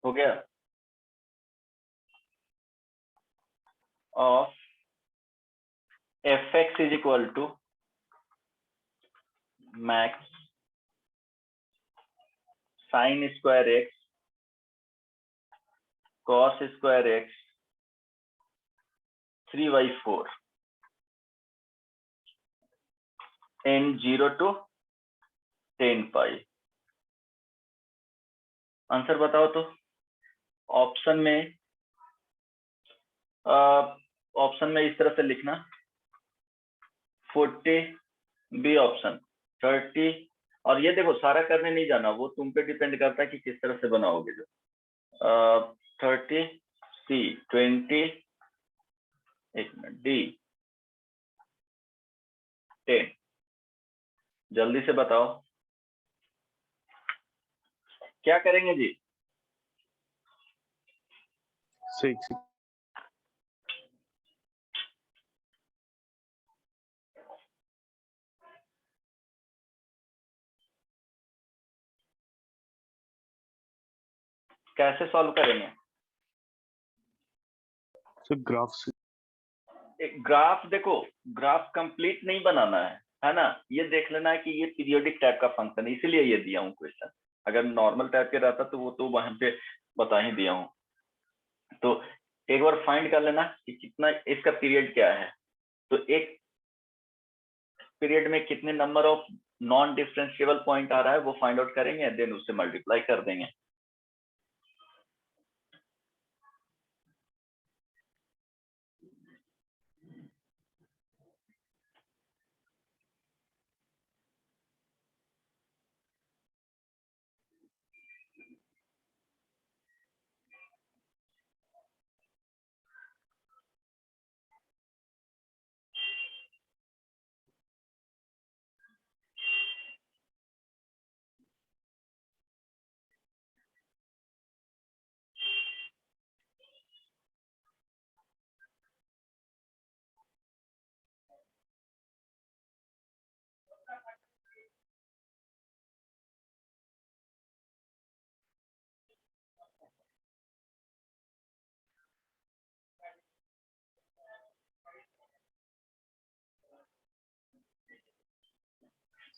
हो गया। Of f x is equal to max sine square x cos square x 3/4 n 0 to 10 पाई। Answer बताओ तो। Option में इस तरह से लिखना 40, बी ऑप्शन 30, और ये देखो सारा करने नहीं जाना, वो तुम पे डिपेंड करता है कि किस तरह से बनाओगे। जो 30, सी 20, एक मिनट, डी 10। जल्दी से बताओ क्या करेंगे जी। 6। कैसे सॉल्व करेंगे? सर ग्राफ से। एक ग्राफ, देखो ग्राफ कंप्लीट नहीं बनाना है ना। ये देख लेना है कि ये पीरियोडिक टाइप का फंक्शन है, इसीलिए ये दिया हूँ क्वेश्चन। अगर नॉर्मल टाइप के रहता तो वो तो वहां पे बता ही दिया हूँ। तो एक बार फाइंड कर लेना कि कितना इसका पीरियड क्या है। तो एक पीरियड में कितने number of non differentiable point आ रहा है वो फाइंड आउट करेंगे, देन उससे मल्टीप्लाई कर देंगे।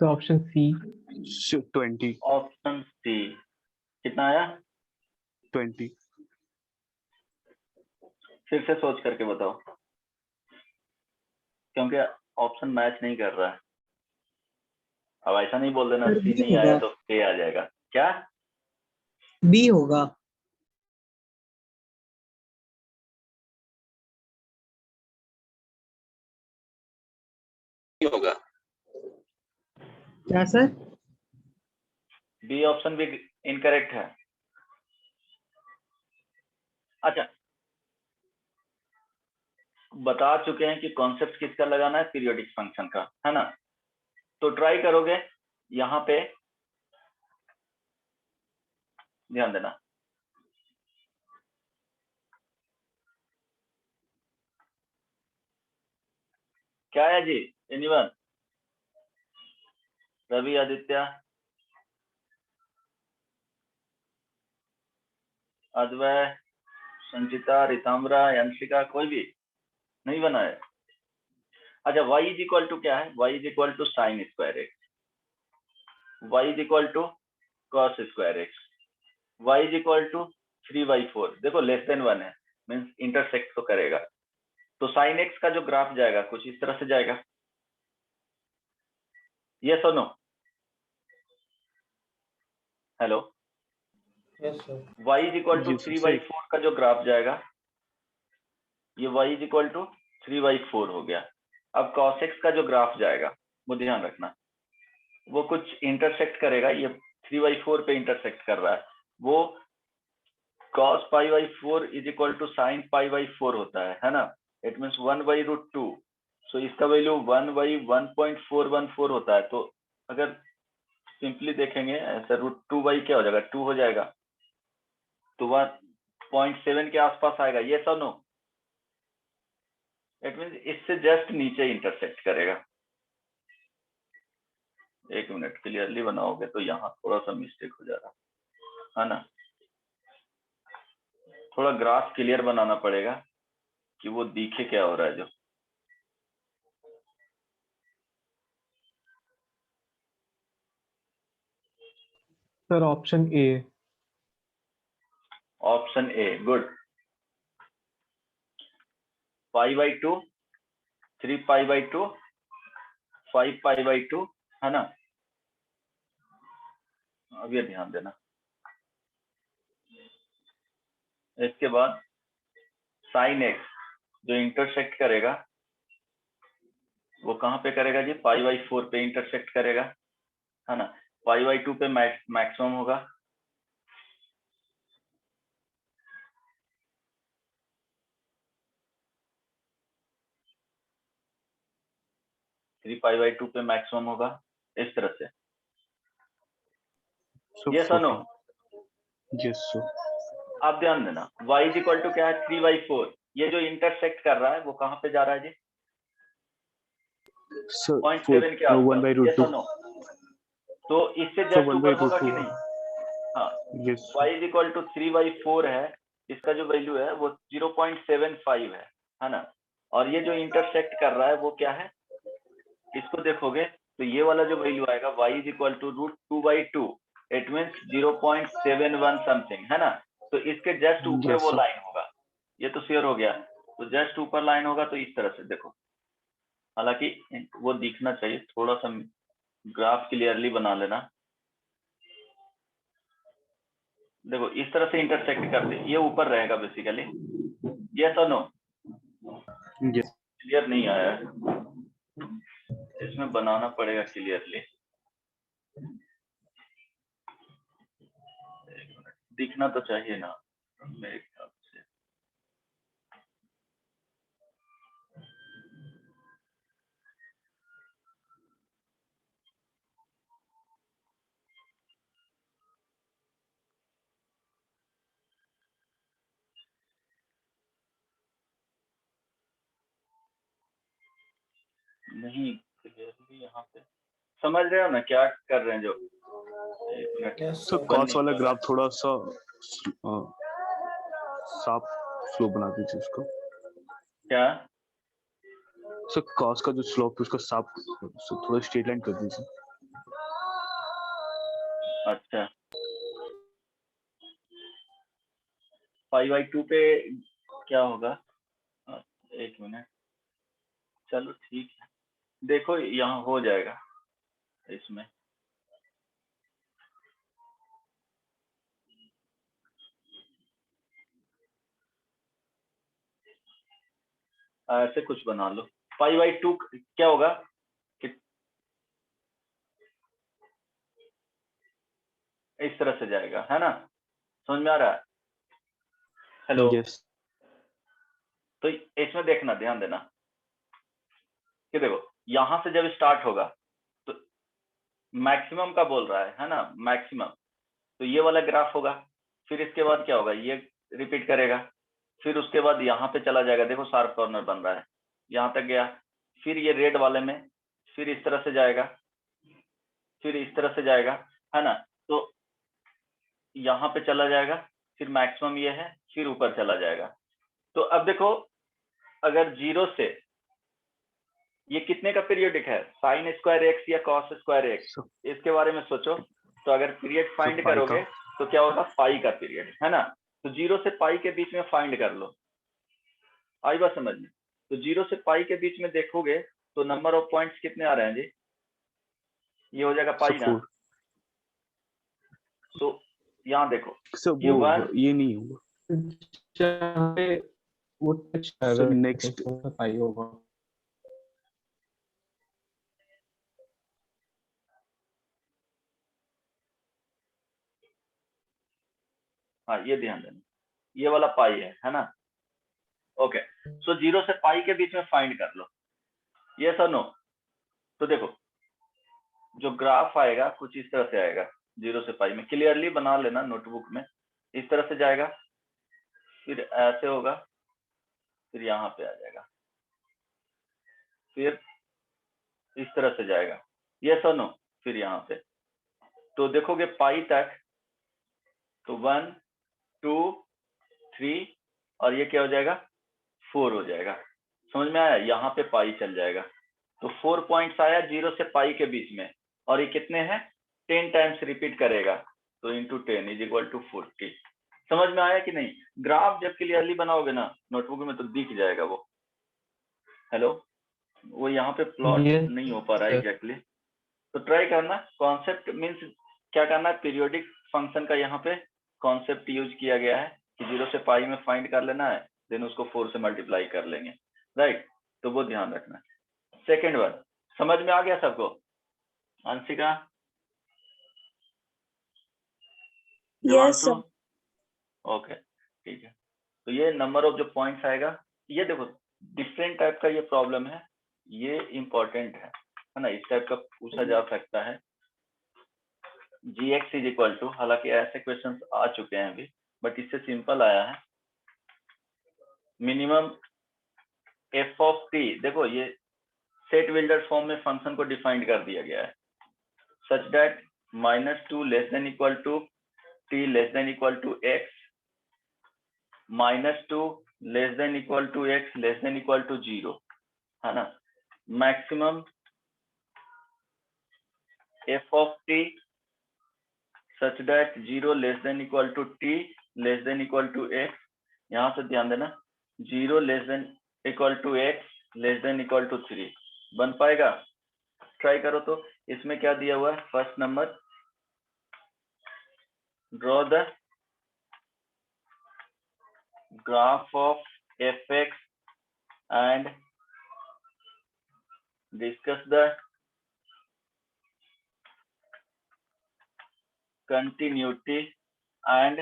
So option C. 20। Option C कितना आया? 20। फिर से सोच करके बताओ, क्योंकि ऑप्शन मैच नहीं कर रहा है। अब ऐसा नहीं बोल देना सी नहीं आया तो ए आ जाएगा। क्या बी होगा? होगा? क्या सर? बी ऑप्शन भी इनकरेक्ट है। अच्छा, बता चुके हैं कि कॉन्सेप्ट किसका लगाना है, पीरियोडिक फंक्शन का, है ना। तो ट्राई करोगे, यहाँ पे ध्यान देना। क्या है जी? एनीवन? रवि, आदित्य, अद्वय, संचिता, रिताम्बरा, यंशिका, कोई भी नहीं बना है? अच्छा, y इज इक्वल टू क्या है? y is equal to sine square x, y is equal to cos square x, y is equal to 3/4। देखो लेस देन 1 है, मीन्स इंटरसेक्ट तो करेगा। तो साइन एक्स का जो ग्राफ जाएगा कुछ इस तरह से जाएगा। ये सुनो, hello, Yes, sir. y is equal to Yes, sir. 3/4 का जो ग्राफ जाएगा, ये y इज इक्वल टू 3/4 हो गया। अब cos x का जो ग्राफ जाएगा वो ध्यान रखना, वो कुछ इंटरसेक्ट करेगा। ये 3/4 पे इंटरसेक्ट कर रहा है, वो cos π/4 is equal to sine π/4 होता है ना। It means 1/√2। सो इसका वैल्यू 1/1.414 होता है। तो अगर सिंपली देखेंगे ऐसा, √2 क्या हो जाएगा? 2 हो जाएगा, तो 1.7 के आसपास आएगा। ये सब नो, इट मीन्स इससे जस्ट नीचे इंटरसेक्ट करेगा। एक मिनट, क्लियरली बनाओगे तो यहाँ थोड़ा सा मिस्टेक हो जा रहा है ना। थोड़ा ग्राफ क्लियर बनाना पड़ेगा कि वो दिखे क्या हो रहा है जो। Sir option A. Option A, good. Pi by 2, 3 pi by 2, 5 pi by 2, है ना। अब ये ध्यान देना। इसके बाद साइन एक्स जो इंटरसेक्ट करेगा वो कहाँ पे करेगा जी? पाई बाई 4 पे इंटरसेक्ट करेगा, है ना। पाई बाई 2 पे मैक्सिमम होगा। थ्री पाई बाई 2 पे मैक्सिमम होगा, इस तरह से। So यस और नो? 14. Yes, sir. आप ध्यान देना, y इज इक्वल टू क्या है? 3/4। ये जो इंटरसेक्ट कर रहा है वो कहाँ पे जा रहा है जी? Sir, 0.7 के 1 by आसपास। root yes 2. और नो? तो इससे So जस्ट 1 by ऊपर root होगा 2. कि नहीं? हाँ, Yes. y is equal to 3/4 है, इसका जो वैल्यू है वो 0.75 है ना। और ये जो इंटरसेक्ट कर रहा है वो क्या है? इसको देखोगे तो ये वाला जो वैल्यू आएगा y is equal to √2/2, it means 0.71 something, है ना। तो इसके जस्ट ऊपर Yes, वो sir. लाइन होगा। ये तो शेयर हो गया। तो जस्ट ऊपर लाइन होगा तो इस तरह से देखो, हालांकि वो दिखना चाहिए, थोड़ा सा ग्राफ क्लियरली बना लेना। देखो इस तरह से इंटरसेक्ट करते, ये ऊपर रहेगा बेसिकली। यस और नो? Yes. क्लियर नहीं आया है, इसमें बनाना पड़ेगा क्लियरली। दिखना तो चाहिए ना मेरे ख्याल से। नहीं क्लियरली यहाँ पे समझ रहे हो ना क्या कर रहे हैं जो? एक minute. Yes, So sir. cos वाला ग्राफ थोड़ा सा साफ स्लो बना दीजिए उसको। क्या? So cos का जो स्लोप है उसका साफ थोड़ा स्ट्रेट लाइन कर दीजिए। अच्छा, पाई/2 पे क्या होगा? एक मिनट, चलो ठीक है, देखो यहाँ हो जाएगा इसमें। ऐसे कुछ बना लो। पाई/2 क्या होगा कि इस तरह से जाएगा, है ना। समझ में आ रहा है? हेलो। Yes. तो इसमें देखना, ध्यान देना कि देखो यहां से जब स्टार्ट होगा तो मैक्सिमम का बोल रहा है ना, मैक्सिमम। तो ये वाला ग्राफ होगा, फिर इसके बाद क्या होगा? ये रिपीट करेगा, फिर उसके बाद यहाँ पे चला जाएगा। देखो शार्प कॉर्नर बन रहा है, यहाँ तक गया, फिर ये रेड वाले में, फिर इस तरह से जाएगा, फिर इस तरह से जाएगा, है ना। तो यहाँ पे चला जाएगा, फिर मैक्सिमम ये है, फिर ऊपर चला जाएगा। तो अब देखो, अगर 0 से ये कितने का पीरियडिक है? साइन स्क्वायर एक्स या कॉस स्क्वायर एक्स? So, इसके बारे में सोचो। तो अगर पीरियड फाइंड पाई करोगे का। तो क्या होगा? पाई का पीरियड, है ना। तो 0 से पाई के बीच में फाइंड कर लो। आई बात समझ में? तो 0 से पाई के बीच में देखोगे तो नंबर ऑफ पॉइंट्स कितने आ रहे हैं जी? ये हो जाएगा पाई ना। 4. तो यहाँ देखो, सर ये वो 1, ये नहीं होगा जहाँ पे वो टच सर। नेक्स्ट पाई होगा। हाँ ये ध्यान देना, ये वाला पाई है ना। ओके, सो 0 से पाई के बीच में फाइंड कर लो। यस और नो? तो देखो जो ग्राफ आएगा कुछ इस तरह से आएगा। 0 से पाई में क्लियरली बना लेना नोटबुक में। इस तरह से जाएगा, फिर ऐसे होगा, फिर यहाँ पे आ जाएगा, फिर इस तरह से जाएगा। यस और नो? फिर यहाँ से तो देखोगे पाई तक, तो 1 2 3 और ये क्या हो जाएगा 4 हो जाएगा। समझ में आया? यहाँ पे पाई चल जाएगा तो 4 पॉइंट्स आया 0 से पाई के बीच में और ये कितने हैं 10 टाइम्स रिपीट करेगा तो इंटू 10 इज इक्वल टू 40। समझ में आया कि नहीं? ग्राफ जब क्लियरली बनाओगे ना नोटबुक में तो दिख जाएगा वो। हेलो, वो यहाँ पे प्लॉट Yes, नहीं हो पा रहा है sir. एग्जैक्टली तो ट्राई करना। कॉन्सेप्ट मीन्स क्या करना है, पीरियोडिक फंक्शन का यहाँ पे कॉन्सेप्ट यूज किया गया है कि 0 से पाई में फाइंड कर लेना है, देन उसको 4 से मल्टीप्लाई कर लेंगे, राइट? तो वो ध्यान रखना। सेकेंड वन समझ में आ गया सबको? Anshika, Yes, sir. ओके ठीक है। तो ये नंबर ऑफ जो पॉइंट्स आएगा, ये देखो डिफरेंट टाइप का ये प्रॉब्लम है, ये इंपॉर्टेंट है ना, इस टाइप का पूछा जा सकता है। gx इज इक्वल टू, हालांकि ऐसे क्वेश्चंस आ चुके हैं अभी बट इससे सिंपल आया है, मिनिमम f ऑफ t। देखो ये सेट विल्डर फॉर्म में फंक्शन को डिफाइंड कर दिया गया है such that -2 less than equal to t less than equal to x, -2 less than equal to x less than equal to 0, है ना। Maximum f of t such that 0 less than equal to t less than equal to x। यहाँ से ध्यान देना 0 less than equal to x less than equal to 3 बन पाएगा? Try करो। तो इसमें क्या दिया हुआ है, first number draw the graph of fx and discuss the continuity and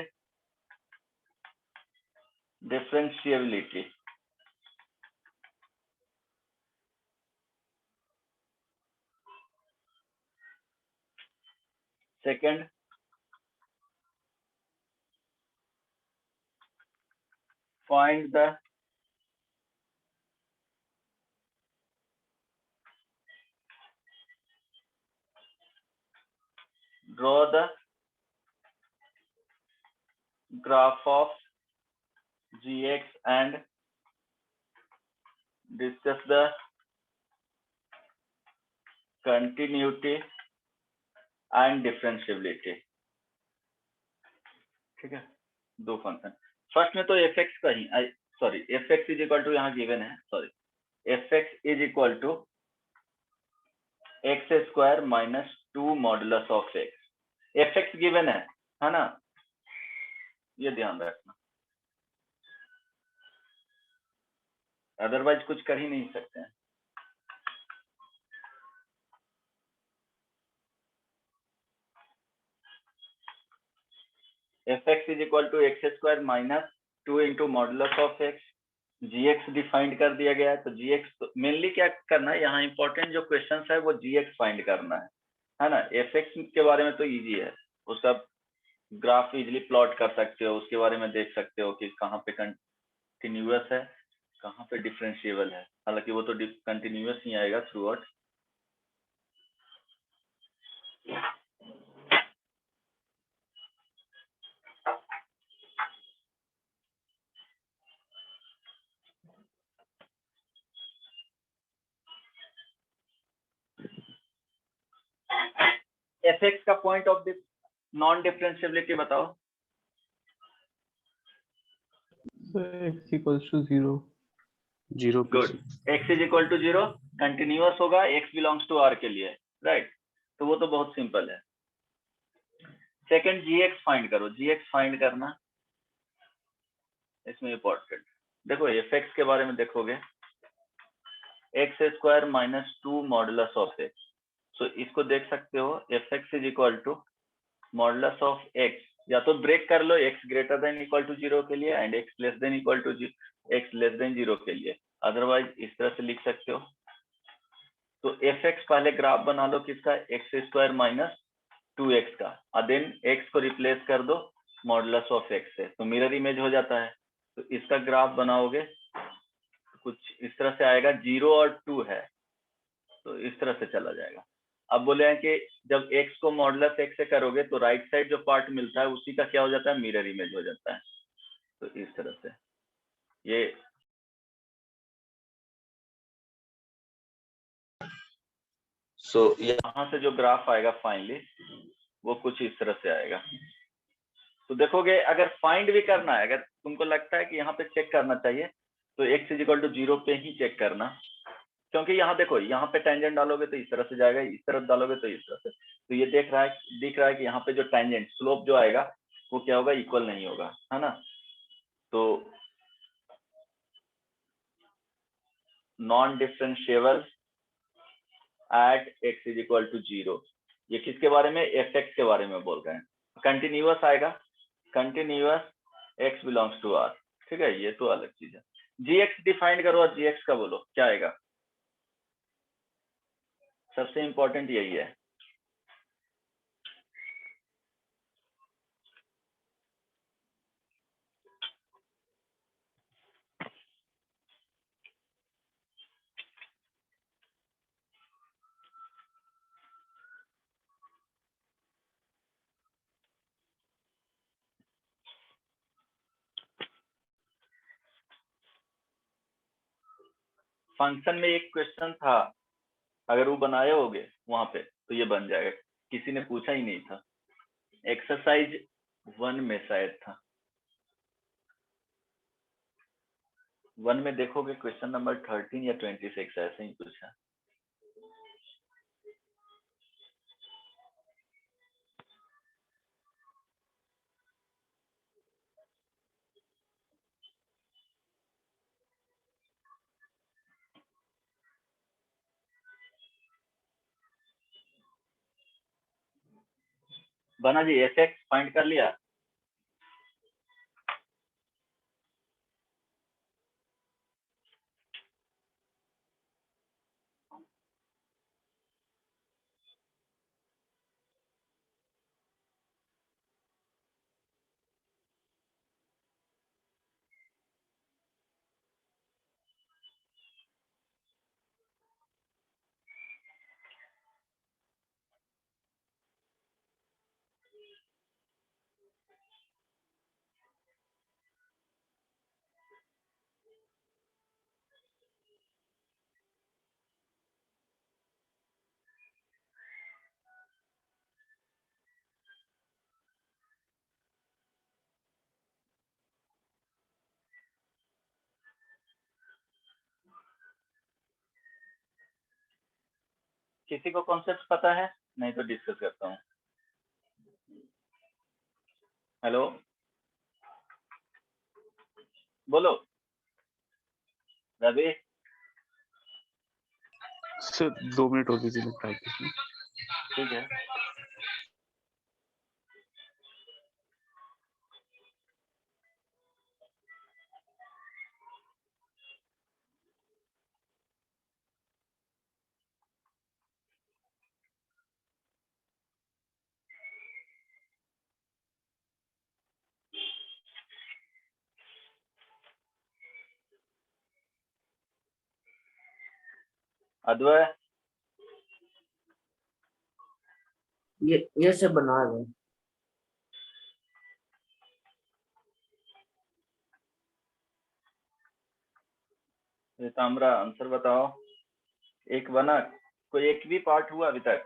differentiability। Second, find the draw the graph of gx and discuss the continuity and differentiability। ठीक है, दो फंक्शन। फर्स्ट में तो fx का ही sorry fx is equal to यहाँ given है, sorry fx is equal to x square minus 2 modulus of x। fx given है ना, ये ध्यान रखना, अदरवाइज कुछ कर ही नहीं सकते हैं। fx is equal to x square minus 2 into modulus of x, gx defined कर दिया गया है। तो gx मेनली क्या करना है यहाँ, इंपॉर्टेंट जो क्वेश्चन है वो gx फाइंड करना है ना। fx के बारे में तो इजी है, उसका ग्राफ इजिली प्लॉट कर सकते हो, उसके बारे में देख सकते हो कि कहाँ पे कंटिन्यूअस है कहाँ पे डिफरेंशिएबल है, हालांकि वो तो कंटिन्यूअस ही आएगा थ्रू आउट। fx का पॉइंट ऑफ नॉन डिफरेंशिएबिलिटी बताओ। So x equals to 0. 0 पे good, x is equal to 0 continuous होगा, x बिलोंग्स टू r के लिए, राइट? तो वो तो बहुत सिंपल है। सेकंड gx फाइंड करो, gx फाइंड करना इसमें इंपॉर्टेंट। देखो fx के बारे में देखोगे x square minus 2 modulus of x, so इसको देख सकते हो fx is equal to modulus of x, या तो ब्रेक कर लो x greater than equal to 0 के लिए and x less than equal to x less than 0 के लिए, अदरवाइज इस तरह से लिख सकते हो। तो fx पहले ग्राफ बना लो किसका, एक्स स्क्वायर माइनस 2x का, और देन x को रिप्लेस कर दो मॉडुलस ऑफ x से, तो मिरर इमेज हो जाता है। तो इसका ग्राफ बनाओगे कुछ इस तरह से आएगा, 0 और 2 है तो इस तरह से चला जाएगा। अब बोले हैं कि जब x को मॉडुलस x से करोगे तो राइट साइड जो पार्ट मिलता है उसी का क्या हो जाता है, मिरर इमेज हो जाता है। तो इस तरह से ये यहाँ से जो ग्राफ आएगा फाइनली वो कुछ इस तरह से आएगा। तो देखोगे अगर फाइंड भी करना है, अगर तुमको लगता है कि यहाँ पे चेक करना चाहिए तो x = 0 पे ही चेक करना, क्योंकि यहाँ देखो यहाँ पे टेंजेंट डालोगे तो इस तरह से जाएगा, इस तरफ डालोगे तो इस तरह से। तो ये दिख रहा है कि यहाँ पे जो टेंजेंट स्लोप जो आएगा वो क्या होगा, इक्वल नहीं होगा, है ना। तो नॉन डिफरेंशिएबल एट x = 0, ये किसके बारे में, fx के बारे में बोल रहे हैं। कंटिन्यूअस आएगा, continuous x belongs to r, ठीक है, ये तो अलग चीज है। gx डिफाइन करो और gx का बोलो क्या आएगा, सबसे इंपॉर्टेंट यही है। फंक्शन में एक क्वेश्चन था, अगर वो बनाए होगे वहां पे तो ये बन जाएगा, किसी ने पूछा ही नहीं था, एक्सरसाइज 1 में शायद था। 1 में देखोगे क्वेश्चन नंबर 13 या 26 ऐसे ही कुछ है। बना जी, fx फाइंड कर लिया। किसी को कॉन्सेप्ट पता है, नहीं तो डिस्कस करता हूँ। हेलो, बोलो रवि। सर 2 मिनट हो दीजिए, मैं ट्राई करता हूँ। ठीक है, अद्वय। ये सब बना रहे हैं। ताम्रा आंसर बताओ, एक बना, कोई एक भी पार्ट हुआ अभी तक?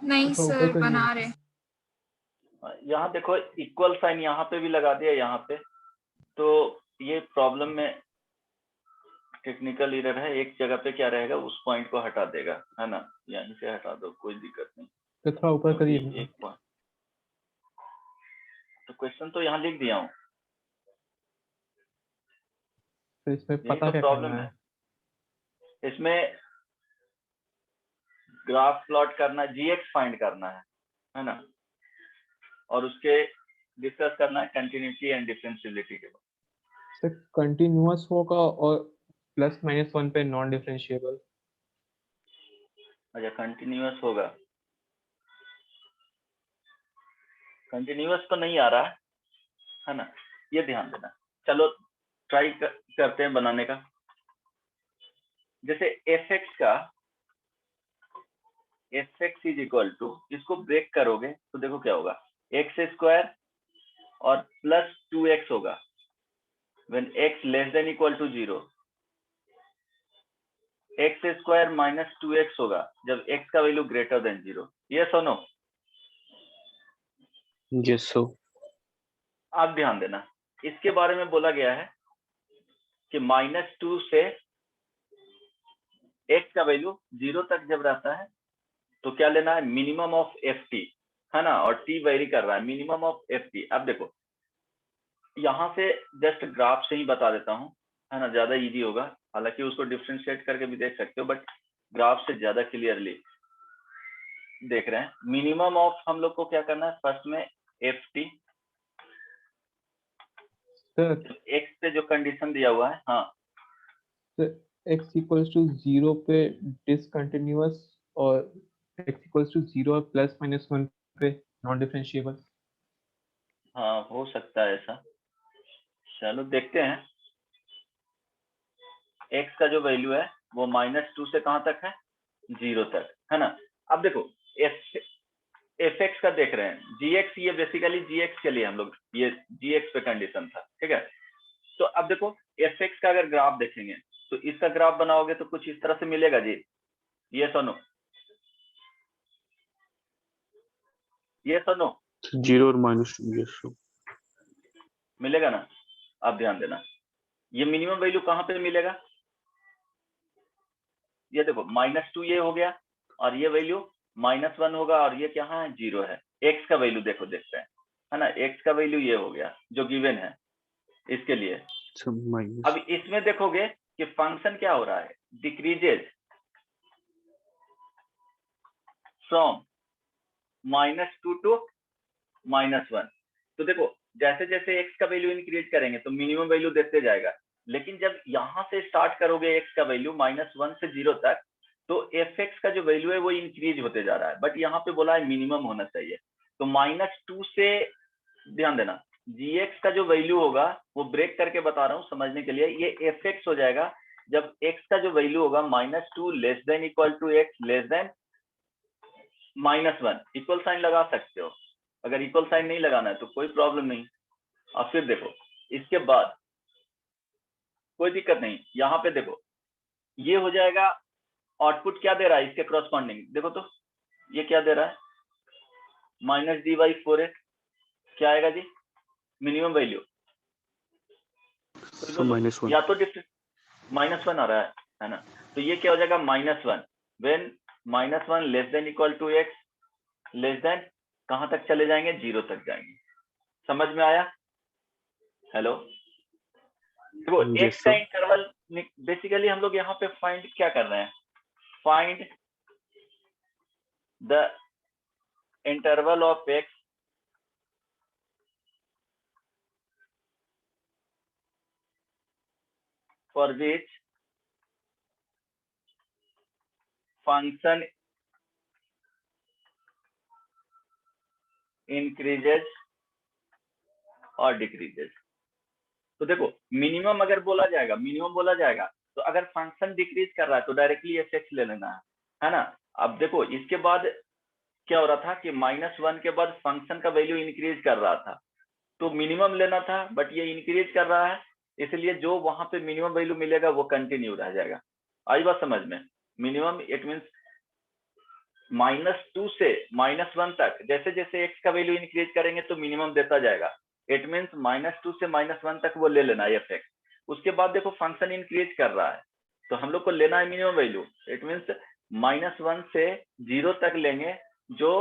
नहीं ऊपर सर, करिए। बना रहे। यहाँ देखो इक्वल साइन यहाँ पे भी लगा दिया यहाँ पे, तो ये प्रॉब्लम में टेक्निकल एरर है। एक जगह पे क्या रहेगा, उस पॉइंट को हटा देगा, है ना, यहीं से हटा दो, कोई दिक्कत नहीं। तो थोड़ा ऊपर करिए। एक पॉइंट, तो क्वेश्चन तो यहाँ लिख दिया हूँ, तो इसमें यही पता तो क्या प्रॉब्लम करना है। है? इसमें ग्राफ प्लॉट करना, जीएक्स फाइंड करना है ना, और उसके डिस्कस करना है कंटिन्यूटी एंड डिफरेंशियबिलिटी के बारे सर कंटिन्यूअस होगा और +-1 पे नॉन डिफरेंशिएबल। में। अच्छा, कंटिन्यूअस होगा, कंटिन्यूअस तो नहीं आ रहा है ना, ये ध्यान देना। चलो ट्राई करते हैं बनाने का। जैसे fx का fx = इसको ब्रेक करोगे तो देखो क्या होगा, एक्स स्क्वायर और प्लस 2x होगा when x less than equal to 0, x square minus 2x होगा जब x का वैल्यू ग्रेटर देन 0। यस और नो? Yes sir. आप ध्यान देना, इसके बारे में बोला गया है कि -2 से x का वैल्यू 0 तक जब रहता है तो क्या लेना है, मिनिमम ऑफ ft, है ना, और t वेरी कर रहा है, मिनिमम ऑफ ft। अब देखो यहाँ से जस्ट ग्राफ से ही बता देता हूँ, है ना, ज्यादा इजी होगा, हालांकि उसको डिफरेंशिएट करके भी देख सकते हो, बट ग्राफ से ज्यादा क्लियरली देख रहे हैं। मिनिमम ऑफ हम लोग को क्या करना है, फर्स्ट में ft, सर x पे जो कंडीशन दिया हुआ है, हाँ x इक्वल्स टू 0 पे डिसकंटिन्यूअस और x इक्वल्स टू 0 और +-1 पे नॉन डिफरेंशिएबल। हाँ हो सकता है ऐसा, चलो देखते हैं। x का जो वैल्यू है वो -2 से कहाँ तक है, 0 तक, है ना। अब देखो fx का देख रहे हैं, gx, ये बेसिकली gx के लिए हम लोग, ये gx पे कंडीशन था, ठीक है। तो अब देखो fx का अगर ग्राफ देखेंगे तो इसका ग्राफ बनाओगे तो कुछ इस तरह से मिलेगा जी, ये सुनो, ये सुनो, 0 और -2, यस सर। मिलेगा ना। अब ध्यान देना, ये मिनिमम वैल्यू कहाँ पे मिलेगा, ये देखो -2 ये हो गया और ये वैल्यू -1 होगा और ये क्या है, 0 है। x का वैल्यू देखो, देखते हैं, है ना, x का वैल्यू ये हो गया जो गिवन है इसके लिए। माइनस, अब इसमें देखोगे कि फंक्शन क्या हो रहा है, डिक्रीजेज फ्रॉम -2 टू -1। तो देखो जैसे जैसे x का वैल्यू इंक्रीज करेंगे तो मिनिमम वैल्यू देते जाएगा, लेकिन जब यहां से स्टार्ट करोगे x का वैल्यू -1 से 0 तक, तो fx का जो वैल्यू है वो इंक्रीज होते जा रहा है, बट यहाँ पे बोला है मिनिमम होना चाहिए। तो -2 से, ध्यान देना, gx का जो वैल्यू होगा वो ब्रेक करके बता रहा हूँ समझने के लिए, ये fx हो जाएगा जब x का जो वैल्यू होगा -2 less than equal to x less than -1। Equal sign लगा सकते हो, अगर इक्वल साइन नहीं लगाना है तो कोई प्रॉब्लम नहीं। और फिर देखो इसके बाद कोई दिक्कत नहीं, यहाँ पे देखो ये हो जाएगा, आउटपुट क्या दे रहा है इसके क्रॉसपॉन्डिंग, देखो तो ये क्या दे रहा है, -d/4x, क्या आएगा जी, मिनिमम वैल्यू, सर -1, या तो -1 आ रहा है ना, तो ये क्या हो जाएगा, -1 when -1 less than equal to x less than, कहां तक चले जाएंगे, 0 तक जाएंगे। समझ में आया? हेलो, देखो Yes, x का sir. इंटरवल बेसिकली हम लोग यहाँ पे फाइंड क्या कर रहे हैं, find the interval of x for which function increases और डिक्रीजेस। तो देखो मिनिमम अगर बोला जाएगा, मिनिमम बोला जाएगा, तो अगर फंक्शन डिक्रीज कर रहा है तो डायरेक्टली fx ले लेना है ना। अब देखो इसके बाद क्या हो रहा था कि -1 के बाद फंक्शन का वैल्यू इंक्रीज कर रहा था, तो मिनिमम लेना था, बट ये इंक्रीज कर रहा है, इसलिए जो वहां पे मिनिमम वैल्यू मिलेगा वो कंटिन्यू रह जाएगा। आई बात समझ में? मिनिमम इट मीन्स -2 से -1 तक जैसे जैसे x का वैल्यू इंक्रीज करेंगे तो मिनिमम देता जाएगा। इट मीन्स -2 से -1 तक वो ले लेना है fx। उसके बाद देखो फंक्शन इंक्रीज कर रहा है तो हम लोग को लेना है मिनिमम वैल्यू, इट मीन्स -1 से 0 तक लेंगे जो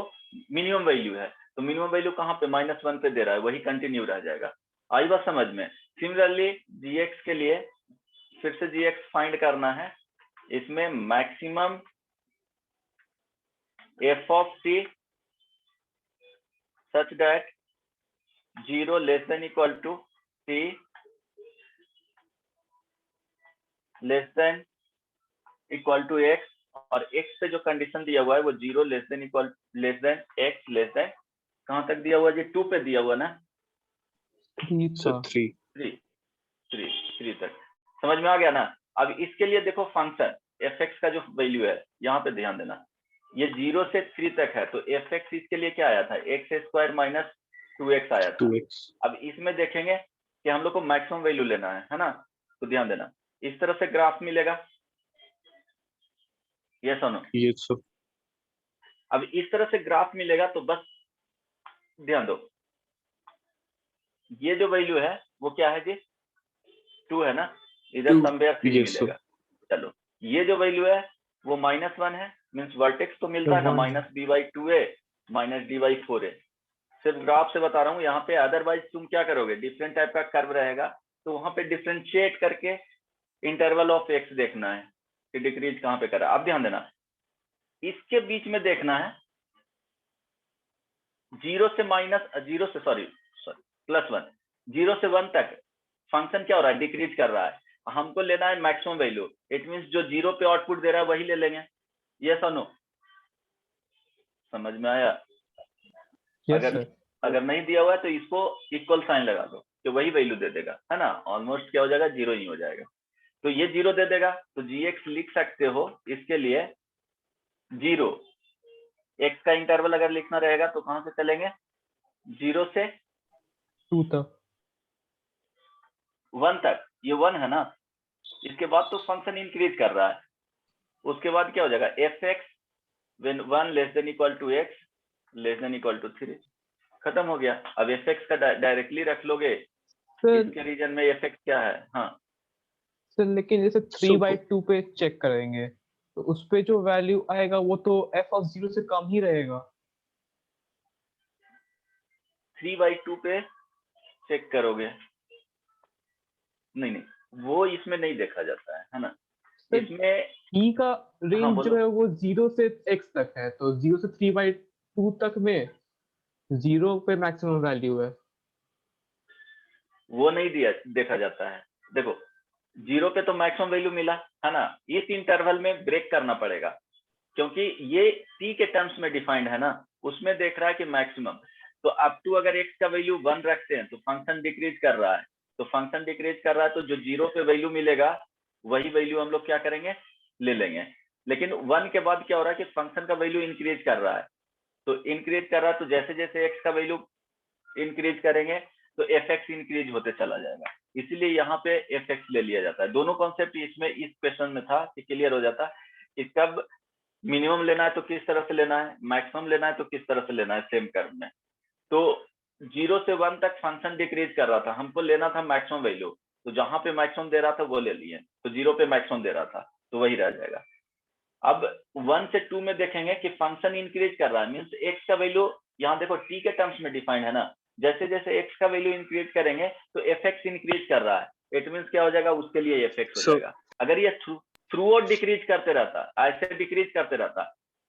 मिनिमम वैल्यू है, तो मिनिमम वैल्यू कहाँ पे, -1 पे दे रहा है, वही कंटिन्यू रह जाएगा। आई बात समझ में? सिमिलरली gx के लिए फिर से gx फाइंड करना है, इसमें maximum f of t such that 0 less than equal to t less than equal to x, और x पे जो कंडीशन दिया हुआ है वो 0 less than equal less than x less then, कहाँ तक दिया हुआ है जी, 2 पे दिया हुआ ना, 3 सर था। 3, 3 तक। समझ में आ गया ना। अब इसके लिए देखो फंक्शन fx का जो वैल्यू है, यहाँ पे ध्यान देना, ये 0 से 3 तक है, तो एफ एक्स इसके लिए क्या आया था, एक्स स्क्वायर माइनस 2x आया था। 2x। अब इसमें देखेंगे कि हम लोग को मैक्सिमम वैल्यू लेना है ना, तो ध्यान देना इस तरह से ग्राफ मिलेगा, यस और नो। ये सब अब इस तरह से ग्राफ मिलेगा तो बस ध्यान दो, ये जो वैल्यू है वो क्या है जी, 2 है ना, इधर 2, समवेयर 3 yes, sir. मिलेगा। चलो ये जो वैल्यू है वो -1 है, मीन्स वर्टेक्स तो मिलता है ना, 1 -b/2a माइनस d/4a। सिर्फ ग्राफ से बता रहा हूँ यहाँ पे, अदरवाइज तुम क्या करोगे, डिफरेंट टाइप का कर्व रहेगा तो वहां पे डिफ्रेंशिएट करके इंटरवल ऑफ एक्स देखना है कि डिक्रीज कहाँ पे करा। अब ध्यान देना, इसके बीच में देखना है 0 से +1, 0 से 1 तक फंक्शन क्या हो रहा है, डिक्रीज कर रहा है। हमको लेना है मैक्सिमम वैल्यू, इट मींस जो 0 पे आउटपुट दे रहा है वही ले लेंगे, यस और नो। समझ में आया? यस अगर सर। अगर नहीं दिया हुआ है तो इसको इक्वल साइन लगा दो कि वही वैल्यू दे देगा, है ना, ऑलमोस्ट क्या हो जाएगा, 0 ही हो जाएगा। तो ये 0 दे देगा, तो gx लिख सकते हो इसके लिए 0, x का इंटरवल अगर लिखना रहेगा तो कहां से चलेंगे, 0 से 2 तक 1 तक, ये 1 है ना, इसके बाद तो फंक्शन इंक्रीज कर रहा है, उसके बाद क्या हो जाएगा, f x when 1 less than equal to x less than equal to 3, खत्म हो गया। अब एफ एक्स का डायरेक्टली रख लोगे, सर। इसके रीजन में एफ एक्स क्या है, हाँ सर लेकिन जैसे 3/2 पे चेक करेंगे तो उस पे जो वैल्यू आएगा वो तो f(0) से कम ही रहेगा। 3/2 पे चेक करोगे, नहीं वो इसमें नहीं देखा जाता है ना, सर इसमें t का हाँ रेंज जो बोलो, है वो 0 से x तक है, तो 0 से 3/2 तक में 0 पे मैक्सिमम वैल्यू है। वो नहीं दिया देखा जाता है। देखो 0 पे तो मैक्सिमम वैल्यू मिला है ना, इस इंटरवल में ब्रेक करना पड़ेगा क्योंकि ये t के टर्म्स में डिफाइंड है ना, उसमें देख रहा है कि मैक्सिमम, तो अप टू अगर x का वैल्यू 1 रखते हैं तो फंक्शन डिक्रीज कर रहा है, तो फंक्शन डिक्रीज कर रहा है तो जो 0 पे वैल्यू मिलेगा वही वैल्यू हम लोग क्या करेंगे, ले लेंगे। लेकिन 1 के बाद क्या हो रहा है कि फंक्शन का वैल्यू इंक्रीज कर रहा है, तो इंक्रीज कर रहा है तो जैसे जैसे x का वैल्यू इंक्रीज करेंगे तो एफ एक्स इंक्रीज होते चला जाएगा, इसीलिए यहाँ पे एफ एक्स ले लिया जाता है। दोनों कॉन्सेप्ट इसमें इस क्वेश्चन में था कि क्लियर हो जाता कि कब मिनिमम लेना है तो किस तरह से लेना है, मैक्सिमम लेना है तो किस तरह से लेना है सेम कर्व में। तो 0 से 1 तक फंक्शन डिक्रीज कर रहा था, हमको लेना था मैक्सिमम वैल्यू, तो जहां पे मैक्सिमम दे रहा था वो ले लिए, तो 0 पे मैक्सिमम दे रहा था तो वही रह जाएगा। अब 1 से 2 में देखेंगे कि फंक्शन इंक्रीज कर रहा है, मीन्स एक्स का वैल्यू यहाँ देखो टी के टर्म्स में डिफाइंड है ना, जैसे जैसे एक्स का वैल्यू इंक्रीज करेंगे तो एफ एक्स इंक्रीज कर रहा है, इट मीन्स क्या हो जाएगा, उसके लिए एफ एक्स हो So, जाएगा। अगर ये थ्रू आउट डिक्रीज करते रहता, ऐसे डिक्रीज करते रहता,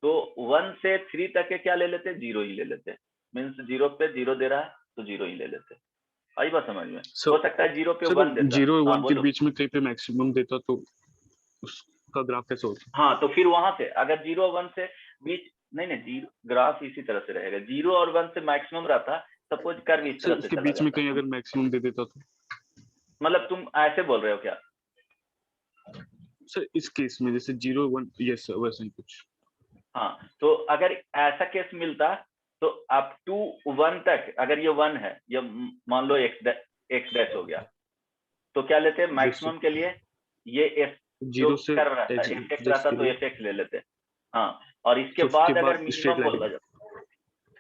तो 1 से 3 तक के क्या ले लेते, 0 ही ले लेते, मीन्स 0 पे 0 दे रहा है तो 0 ही ले लेते। आई बात समझ में? हो सकता है 0 पे 1 देता। 0 हाँ 1 के बोलो। बीच में कहीं पे मैक्सिमम देता तो उसका ग्राफ कैसे होता? हाँ तो फिर वहां से अगर 0 और 1 से बीच, नहीं जीरो, ग्राफ इसी तरह से रहेगा, 0 और 1 से मैक्सिमम रहता, सपोज कर्व इस सर तरह से उसके चला बीच में जाता, कहीं अगर मैक्सिमम दे देता तो? मतलब तुम ऐसे बोल रहे हो क्या? सर इस केस में जैसे 0 1, यस सर वैसे ही कुछ। हाँ तो अगर ऐसा केस मिलता तो अप टू 1 तक, अगर ये 1 है, ये मान लो एक्स डैश हो गया, तो क्या लेते हैं मैक्सिमम के लिए, ये एफ जो 0 से कर्व रहता x एफ एक्स डैश रहता के तो लिए, एफ एक्स ले लेते। हाँ और इसके तो उसके बाद अगर बाद स्ट्रेट मिनिमम लाइन। बोला जाता,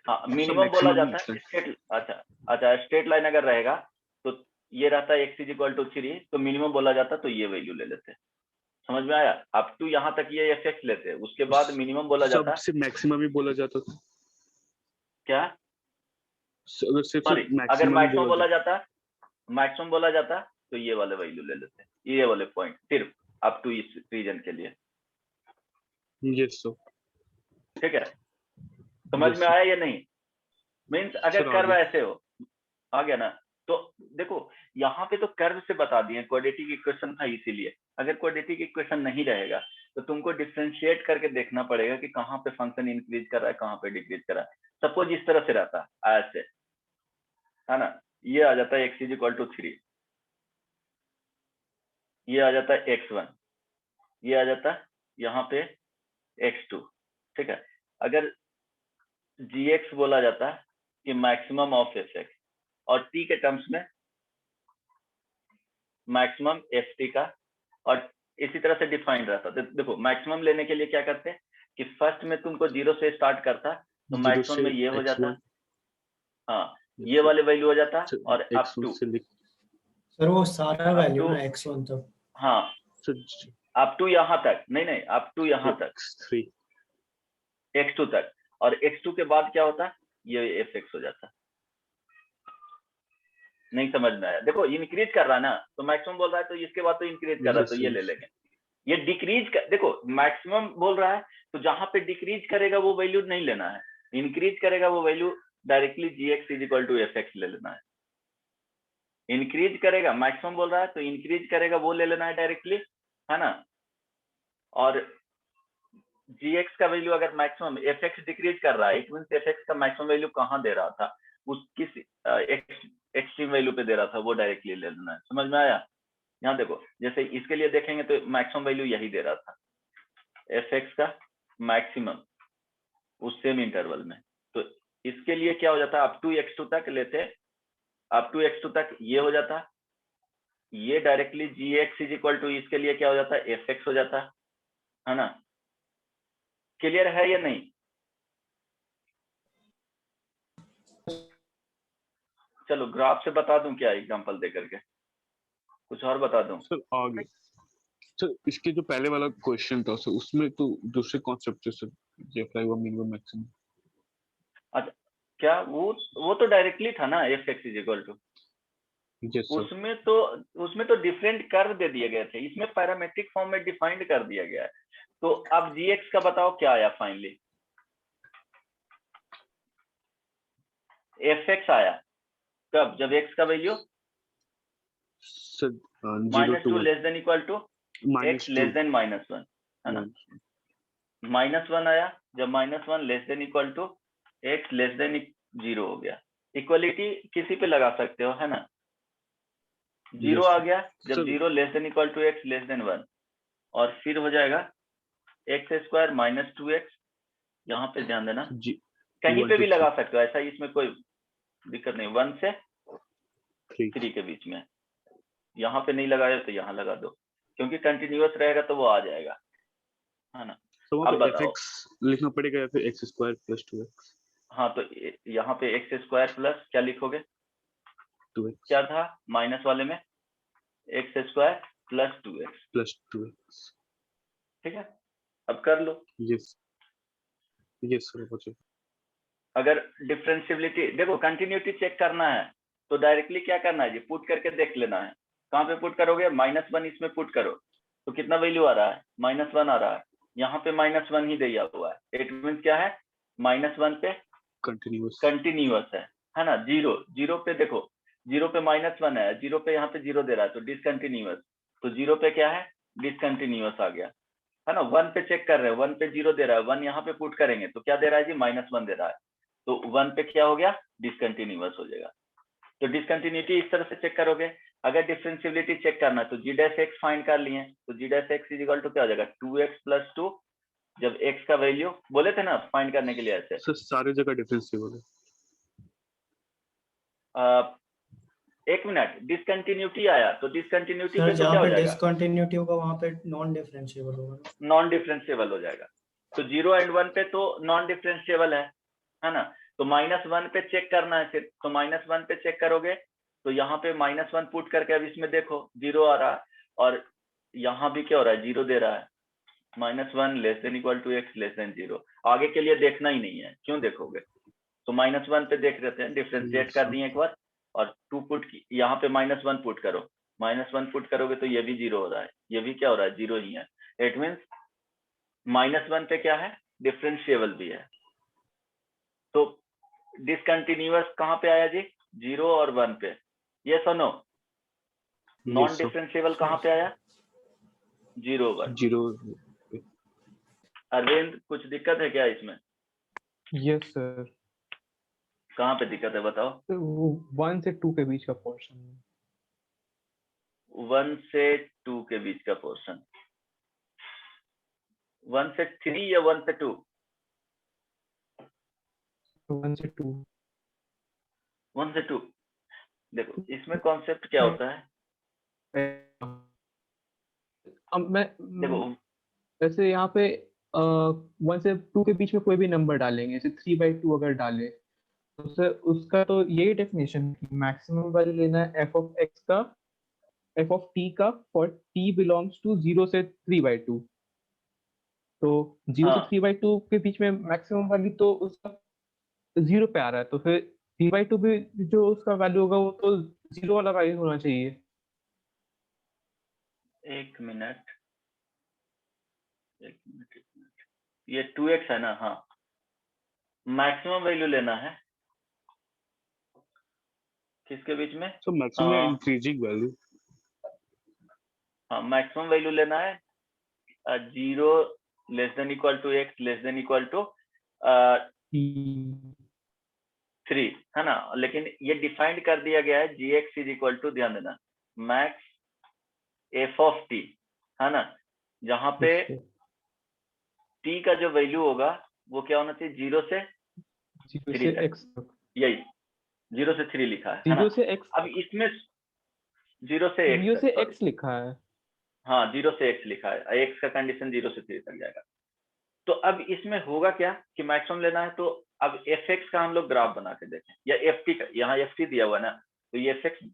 हाँ सर मिनिमम बोला मैक्सिमम जाता है स्ट्रेट, अच्छा स्ट्रेट लाइन अगर रहेगा तो ये रहता है x इक्वल टू 3, तो मिनिमम बोला जाता तो ये वैल्यू ले लेते। समझ में आया? अप टू यहाँ तक ये एफ एक्स लेते, उसके बाद मिनिमम बोला जाता सबसे मैक्सिमम ही बोला जाता था। क्या, अगर सिर्फ सॉरी अगर मैक्सिमम ही मैक्सिमम बोला बोला जाता, मैक्सिमम बोला जाता तो ये वाले वैल्यू ले लेते, ये वाले पॉइंट सिर्फ अप टू इस रीजन के लिए। जाता, यस सर। ठीक है, समझ में आया या नहीं? मीन्स अगर सर कर्व आगे ऐसे हो, आ गया ना, तो देखो यहाँ पे तो कर्व से बता दिए, क्वाड्रेटिक इक्वेशन था इसीलिए, अगर क्वाड्रेटिक इक्वेशन नहीं रहेगा तो तुमको डिफरेंशिएट करके देखना पड़ेगा कि कहाँ पे फंक्शन इंक्रीज कर रहा है, कहाँ पे डिक्रीज कर रहा है। सपोज इस तरह से रहता है ऐसे, है ना, ये आ जाता है एक्स इज इक्वल टू 3, ये आ जाता है x1, ये आ जाता है यहाँ पे x2, ठीक है। अगर gx बोला जाता है कि मैक्सिमम ऑफ fx और t के टर्म्स में मैक्सिमम ft का, और इसी तरह से डिफाइंड रहता। देखो मैक्सिमम लेने के लिए क्या करते हैं कि फर्स्ट में तुमको 0 से स्टार्ट करता तो मैक्सिमम में ये हो जाता, हाँ ये वाले वैल्यू हो जाता और अप टू, सर वो सारा up वैल्यू to- ना x1 तक। हाँ अप टू यहाँ तक, नहीं अप टू यहाँ तक x2 तक, और x2 के बाद क्या होता ये fx हो जाता। नहीं समझ में आया? देखो इंक्रीज कर रहा है ना, तो मैक्सिमम बोल रहा है तो इसके बाद तो इंक्रीज कर रहा है तो ये ले लेंगे। ये डिक्रीज कर, देखो मैक्सिमम बोल रहा है तो जहां पे डिक्रीज करेगा वो वैल्यू नहीं लेना है, इंक्रीज करेगा वो वैल्यू डायरेक्टली gx = fx ले लेना है। इंक्रीज करेगा, मैक्सिमम बोल रहा है तो इंक्रीज करेगा वो ले लेना है डायरेक्टली, है ना। और gx का वैल्यू अगर मैक्सिमम fx डिक्रीज कर रहा है, इट मींस fx का मैक्सिमम वैल्यू कहां दे रहा था, उस किस एक्सट्रीम वैल्यू पे दे रहा था वो डायरेक्टली ले लेना है। समझ में आया? यहाँ देखो जैसे इसके लिए देखेंगे तो मैक्सिमम वैल्यू यही दे रहा था fx का मैक्सिमम उस सेम इंटरवल में, तो इसके लिए क्या हो जाता अप टू x2 तक लेते, अप टू x2 तक ये हो जाता, ये डायरेक्टली gx = इसके लिए क्या हो जाता fx हो जाता, है ना। क्लियर है या नहीं? चलो ग्राफ से बता दूं क्या एग्जांपल दे करके, कुछ और बता दूं? सर आगे सर इसके जो पहले वाला क्वेश्चन था सर उसमें तो दूसरे कॉन्सेप्ट से सर ये अप्लाई हुआ मिनिमम मैक्सिमम। अच्छा क्या वो तो डायरेक्टली था ना fx = यस सर उसमें तो डिफरेंट कर दे दिए गए थे, इसमें पैरामेट्रिक फॉर्म में डिफाइंड कर दिया गया है। तो अब gx का बताओ क्या आया फाइनली? fx आया कब? जब x का value sir -2 less than equal to x less than -1, है ना। -1 आया जब -1 less than equal to x less than 0 हो गया। इक्वलिटी किसी पे लगा सकते हो, है ना। 0 आ गया जब 0 less than equal to x less than 1, और फिर हो जाएगा x² - 2x। यहाँ पे ध्यान देना, कहीं पे भी लगा सकते हो, ऐसा इसमें कोई दिक्कत नहीं। 1 से 3 के बीच में, यहाँ पे नहीं लगाया तो यहाँ लगा दो, क्योंकि कंटिन्यूअस रहेगा तो वो आ जाएगा, है ना। तो अब बताओ fx लिखना पड़ेगा या फिर x² + 2x? हाँ तो यहाँ पे x² प्लस क्या लिखोगे? 2x क्या था माइनस वाले में? x² + 2x + 2x। ठीक है, अब कर लो। यस सर बच्चे। अगर डिफरेंशियबिलिटी, देखो कंटिन्यूटी चेक करना है तो डायरेक्टली क्या करना है जी, पुट करके देख लेना है। कहाँ पे पुट करोगे? -1 इसमें पुट करो तो कितना वैल्यू आ रहा है? -1 आ रहा है। यहाँ पे -1 ही दिया हुआ है, इट मींस क्या है? -1 पे कंटिन्यूअस है ना। 0 पे देखो, 0 पे -1 है, 0 पे यहाँ पे 0 दे रहा है तो डिसकंटिन्यूअस, तो 0 पे क्या है? डिसकंटिन्यूअस आ गया, है ना। 1 पे चेक कर रहे हैं, 1 पे 0 दे रहा है, 1 यहाँ पे पुट करेंगे तो क्या दे रहा है जी? -1 दे रहा है, तो 1 पे क्या हो गया? डिसकंटिन्यूअस हो जाएगा। तो डिसकंटिन्यूटी इस तरह से चेक करोगे। अगर डिफरेंशियबिलिटी चेक करना है तो g' फाइंड कर लिए, तो g' = क्या हो जाएगा? 2x + 2, जब x का वैल्यू बोले थे ना फाइंड करने के लिए ऐसे। सर सारे जगह डिफरेंशिएबल है। एक मिनट, डिसकंटिन्यूटी आया तो डिसकंटिन्यूटी पे तो जहाँ क्या हो पे जाएगा? डिसकंटिन्यूटी होगा वहाँ पे नॉन डिफरेंशिएबल होगा। नॉन डिफरेंशिएबल हो जाएगा। तो 0 और 1 पे तो नॉन डिफरेंशिएबल है ना। तो -1 पे चेक करना है फिर, तो -1 पे चेक करोगे तो यहाँ पे -1 पुट करके अब इसमें देखो 0 आ रहा है, और यहाँ भी क्या हो रहा है? 0 दे रहा है। -1 less than equal to x less than 0। आगे के लिए देखना ही नहीं है, क्यों देखोगे? तो -1 पे देख लेते हैं, डिफरेंशिएट कर दिए एक बार, और 2 पुट की यहाँ पे -1 पुट करो, -1 पुट करोगे तो ये भी 0 हो रहा है, ये भी क्या हो रहा है? 0 ही है। इट मींस -1 पे क्या है? डिफरेंशिएबल भी है। तो डिसकंटिन्यूअस कहाँ पे आया जी? 0 और 1 पे। ये सुनो, नॉन डिफरेंशिएबल कहाँ पे आया? 0 1। 0 अरविंद कुछ दिक्कत है क्या इसमें? Yes sir. कहाँ पे दिक्कत है बताओ? 1 से 2 के बीच का पोर्शन। 1 से 2 के बीच का पोर्शन, 1 से 3 या 1 से 2? 1 से 2। 1 से 2। देखो इसमें कॉन्सेप्ट क्या होता है, अब मैं देखो वैसे यहाँ पे 1 से 2 के बीच में कोई भी नंबर डालेंगे, जैसे 3/2 अगर डाले तो सर उसका तो यही डेफिनेशन मैक्सिमम वैल्यू लेना है एफ ऑफ एक्स का, एफ ऑफ टी का फॉर टी बिलोंग्स टू 0 से 3/2। तो 0 से हाँ 3/2 के बीच में मैक्सिमम वैल्यू तो उसका 0 पे आ रहा है, तो फिर 3/2 भी जो उसका वैल्यू होगा वो तो 0 वाला वैल्यू होना चाहिए। एक मिनट, ये 2x है ना, हाँ मैक्सिमम वैल्यू लेना है किसके बीच में, So maximum हाँ increasing value. हाँ मैक्सिमम वैल्यू लेना है 0 less than equal to x less than equal to 3 है ना, लेकिन ये डिफाइंड कर दिया गया है gx इज इक्वल टू, ध्यान देना, मैक्स एफ ऑफ टी है ना, जहां पे t का जो वैल्यू होगा वो क्या होना चाहिए, 0 से 0 3 से तक, x तक, यही 0 से 3 लिखा है ना। 0 से x अब इसमें 0 से x 0 तक, से sorry, x लिखा है। हाँ 0 से x लिखा है, x का कंडीशन 0 से 3 तक जाएगा। तो अब इसमें होगा क्या कि मैक्सिमम लेना है, तो अब fx का हम लोग ग्राफ बना के देखें, या ft का, यहाँ ft दिया हुआ है ना, तो ये fx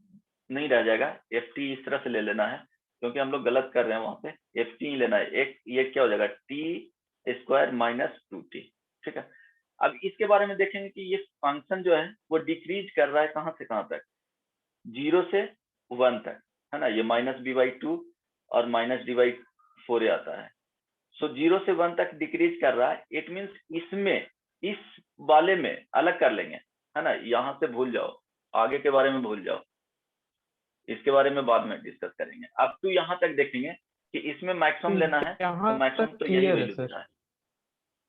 नहीं रह जाएगा, ft इस तरह से ले लेना है, क्योंकि हम लोग गलत कर रहे हैं, वहां पे ft ही लेना है, एक ये क्या हो जाएगा t² माइनस 2t, ठीक है। अब इसके बारे में देखेंगे कि ये फंक्शन जो है वो डिक्रीज कर रहा है कहां से कहां तक, 0 से 1 तक है ना, ये -b/2 और -d/4 आता है। सो 0 से 1 तक डिक्रीज कर रहा है, इट मींस इसमें इस वाले में अलग कर लेंगे है ना, यहां से भूल जाओ, आगे के बारे में भूल जाओ, इसके बारे में बाद में डिस्कस करेंगे। अब तो यहां तक देखेंगे कि इसमें मैक्सिमम लेना है, तो यहाँ मैक्सिमम तक तो यही क्लियर है वैल्यू दे सर। रहा है।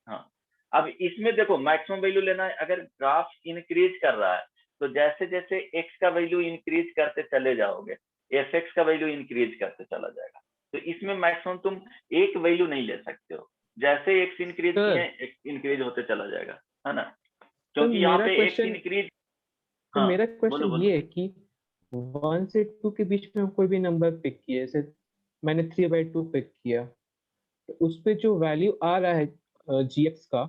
हाँ अब इसमें देखो मैक्सिमम वैल्यू लेना है, अगर ग्राफ इंक्रीज कर रहा है तो जैसे जैसे x का वैल्यू इंक्रीज करते चले जाओगे fx का वैल्यू इंक्रीज करते चला जाएगा, तो इसमें मैक्सिमम तुम एक वैल्यू नहीं ले सकते हो, जैसे x इंक्रीज सर किए x इंक्रीज होते चला जाएगा है ना, तो क्योंकि यहाँ मेरा पे x क्वेश्चन इंक्रीज, तो हाँ मेरा बोलो क्वेश्चन बोलो, ये है कि 1 से 2 के बीच में कोई भी नंबर पिक किया, जैसे मैंने 3/2 पिक किया, तो उस पे जो वैल्यू आ रहा है gx का,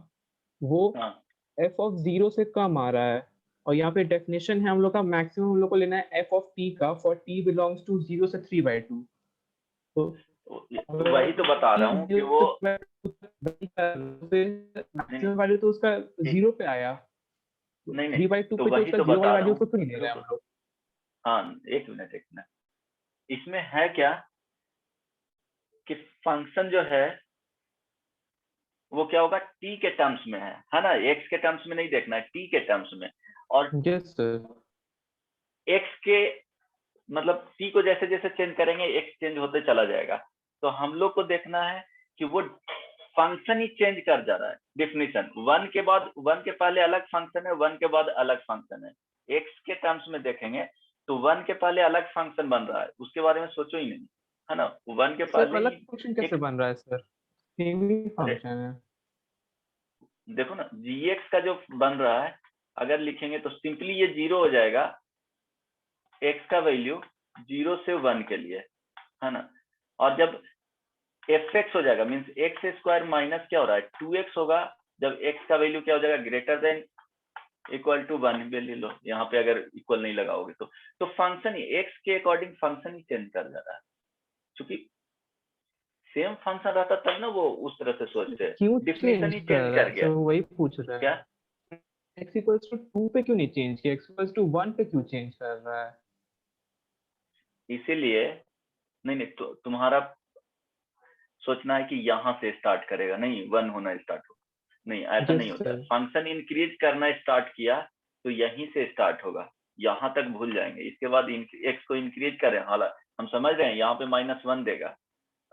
वो हाँ f ऑफ 0 से कम आ रहा है, और यहाँ पे डेफिनेशन है हम लोग का मैक्सिमम हम लोग को लेना है f ऑफ t का फॉर t बिलोंग्स टू 0 से 3/2। तो तो वही तो बता रहा हूँ कि वो नहीं मैक्सिमम वैल्यू तो उसका नहीं 0 पे आया, नहीं नहीं 3/2 तो पे तो वही उसका तो 0 वाला बता रहा वैल्यू हूँ, को क्यों नहीं ले रहे हैं रुको, हम लोग। हाँ एक मिनट, इसमें है क्या कि फंक्शन जो है वो क्या होगा, t के टर्म्स में है ना, x के टर्म्स में नहीं देखना है, t के टर्म्स में, और यस सर। x के मतलब t को जैसे जैसे चेंज करेंगे x चेंज होते चला जाएगा, तो हम लोग को देखना है कि वो फंक्शन ही चेंज कर जा रहा है, डिफिनीशन 1 के बाद 1 के पहले अलग फंक्शन है, 1 के बाद अलग फंक्शन है, x के टर्म्स में देखेंगे तो 1 के पहले अलग फंक्शन बन रहा है, उसके बारे में सोचो ही नहीं है ना, 1 के सर पहले अलग ही फंक्शन कैसे एक, बन रहा है सर, सेम ही अरे फंक्शन है। देखो ना gx का जो बन रहा है, अगर लिखेंगे तो सिंपली ये 0 हो जाएगा, x का वैल्यू 0 से 1 के लिए है ना, और जब fx हो जाएगा मींस x² माइनस क्या हो रहा है 2x होगा, जब x का वैल्यू क्या हो जाएगा ग्रेटर देन इक्वल टू 1 ले लो, यहाँ पे अगर इक्वल नहीं लगाओगे तो फंक्शन ही x के अकॉर्डिंग फंक्शन ही चेंज कर जा रहा है, क्योंकि सेम फंक्शन रहता तब ना वो उस तरह से सोचते हैं, क्यों डिफिनेशन ही चेंज कर चेंज रहा कर है गया, सर, वही पूछ रहे क्या हैं। x इक्वल्स टू 2 पे क्यों नहीं चेंज किया, x इक्वल्स टू 1 पे क्यों चेंज कर रहा है। इसीलिए नहीं तो तुम्हारा सोचना है कि यहाँ से स्टार्ट करेगा, नहीं 1 होना स्टार्ट हो, नहीं ऐसा यस नहीं होता है, सर। फंक्शन इंक्रीज करना स्टार्ट किया तो यहीं से स्टार्ट होगा, यहाँ तक भूल जाएंगे, इसके बाद x को इंक्रीज करें, हालांकि हम समझ रहे हैं यहाँ पे -1 देगा,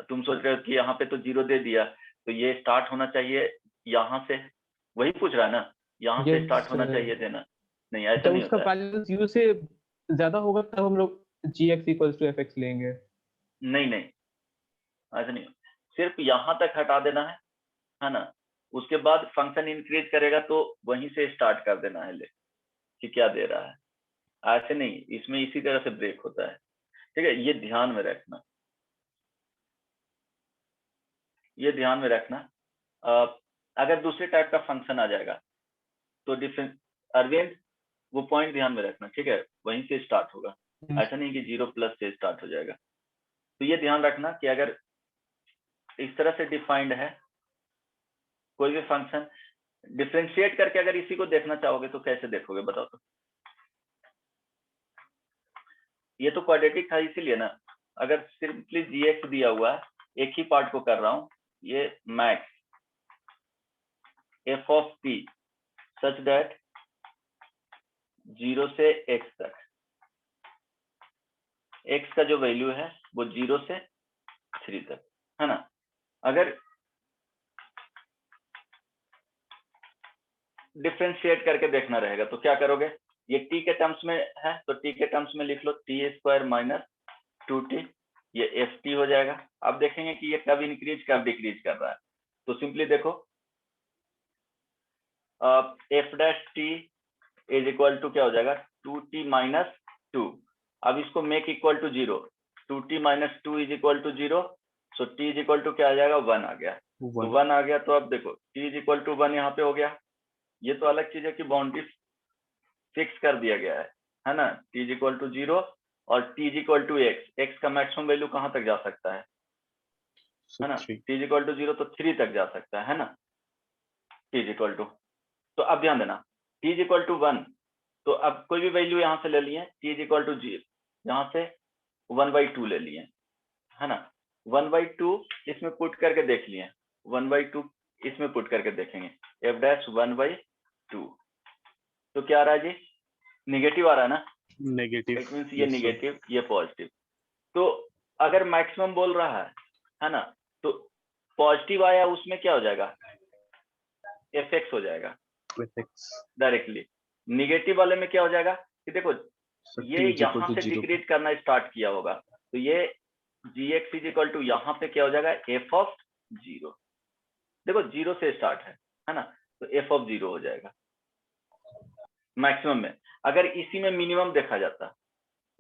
तुम सोच रहे हो कि यहाँ पे तो 0 दे दिया, तो ये स्टार्ट होना चाहिए यहाँ से, वही पूछ रहा है ना, यहाँ से यस स्टार्ट होना सर, चाहिए देना, नहीं ऐसा जब नहीं उसका होता है, वैल्यू 0 से ज्यादा होगा तब हम लोग gx इक्वल्स टू fx लेंगे। नहीं नहीं ऐसा नहीं, सिर्फ यहाँ तक हटा देना है ना, उसके बाद फंक्शन इंक्रीज करेगा तो वहीं से स्टार्ट कर देना है ले कि क्या दे रहा है, ऐसे नहीं, इसमें इसी तरह से ब्रेक होता है। ठीक है, ये ध्यान में रखना, ये ध्यान में रखना। अगर दूसरे टाइप का फंक्शन आ जाएगा तो डिफरेंस, अरविंद वो पॉइंट ध्यान में रखना, ठीक है, वहीं से स्टार्ट होगा, ऐसा नहीं कि 0+ से स्टार्ट हो जाएगा। तो ये ध्यान रखना कि अगर इस तरह से डिफाइंड है कोई भी फंक्शन, डिफरेंशिएट करके अगर इसी को देखना चाहोगे तो कैसे देखोगे बताओ तो? ये तो क्वाड्रेटिक था इसीलिए ना, अगर सिंपली gx दिया हुआ है, एक ही पार्ट को कर रहा हूं, ये max f of p such that 0 से x तक, x का जो वैल्यू है वो 0 से 3 तक है ना। अगर डिफरेंशिएट करके देखना रहेगा तो क्या करोगे, ये t के टर्म्स में है तो t के टर्म्स में लिख लो t² माइनस 2t, ये ft हो जाएगा। अब देखेंगे कि ये कब इंक्रीज कब डिक्रीज कर रहा है, तो सिंपली देखो f dash t is equal to क्या हो जाएगा 2t माइनस 2। अब इसको make equal to 0, 2t minus 2 is equal to 0, so t is equal to क्या आ जाएगा 1 आ गया, तो 1 आ गया। तो अब देखो t इज इक्वल टू 1 यहाँ पे हो गया। ये तो अलग चीज है कि बाउंड्री फिक्स कर दिया गया है ना, t इज इक्वल टू 0 और t is equal to x का मैक्सिमम वैल्यू कहाँ तक जा सकता है ना, t इज इक्वल टू 0 तो 3 तक जा सकता है ना, t इज इक्वल टू, तो अब ध्यान देना t इज इक्वल टू 1, तो अब कोई भी वैल्यू यहाँ से ले लिए, t इज इक्वल टू 0 यहाँ से 1/2 ले लिए है ना, 1/2 इसमें पुट करके देख लिए, 1/2 इसमें पुट करके देखेंगे, f डैश 1/2, तो क्या आ रहा है जी, निगेटिव आ रहा है ना, नेगेटिव, इट मींस ये निगेटिव ये पॉजिटिव। तो अगर मैक्सिमम बोल रहा है ना, तो पॉजिटिव आया उसमें क्या हो जाएगा fx हो जाएगा डायरेक्टली। निगेटिव वाले में क्या हो जाएगा कि देखो ये यहाँ से डिक्रीज करना स्टार्ट किया होगा, तो ये gx इज इक्वल टू यहाँ पे क्या हो जाएगा f ऑफ 0, देखो 0 से स्टार्ट है ना, तो f ऑफ 0 हो जाएगा मैक्सिमम में। अगर इसी में मिनिमम देखा जाता,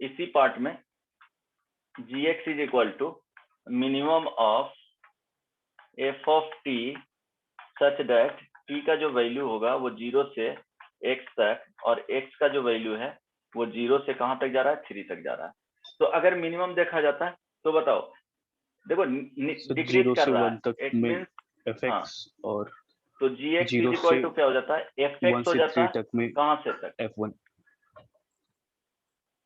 इसी पार्ट में gx is equal to minimum of f of t such that t का जो वैल्यू होगा वो 0 से x तक और x का जो वैल्यू है वो 0 से कहां तक जा रहा है 3 तक जा रहा है। तो अगर मिनिमम देखा जाता है तो बताओ, देखो डिक्रीज कर रहा है, इट मींस fx और तो gx इज इक्वल टू क्या हो जाता है fx हो जाता है कहां से तक f1,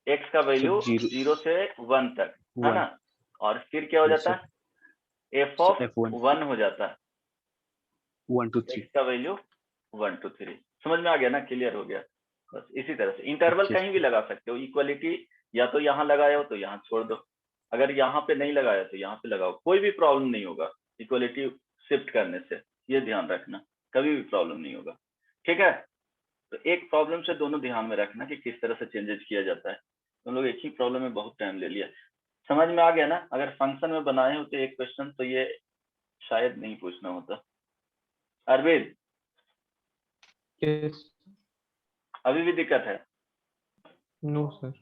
x का वैल्यू 0 से 1 तक है ना, और फिर क्या हो जाता है f ऑफ 1 हो जाता है 1 to 3, x का वैल्यू 1 to 3। समझ में आ गया ना, क्लियर हो गया। बस इसी तरह से इंटरवल कहीं भी लगा सकते हो, इक्वलिटी या तो यहाँ लगाए हो तो यहाँ छोड़ दो, अगर यहाँ पे नहीं लगाया तो यहाँ पे लगाओ, कोई भी प्रॉब्लम नहीं होगा इक्वलिटी शिफ्ट करने से, ये ध्यान रखना कभी भी प्रॉब्लम नहीं होगा। ठीक है, तो एक प्रॉब्लम से दोनों ध्यान में रखना कि किस तरह से चेंजेस किया जाता है। तुम लोग एक ही प्रॉब्लम में बहुत टाइम ले लिया, समझ में आ गया ना। अगर फंक्शन में बनाए होते एक क्वेश्चन तो ये शायद नहीं पूछना होता। अरविंद yes अभी भी दिक्कत है? no sir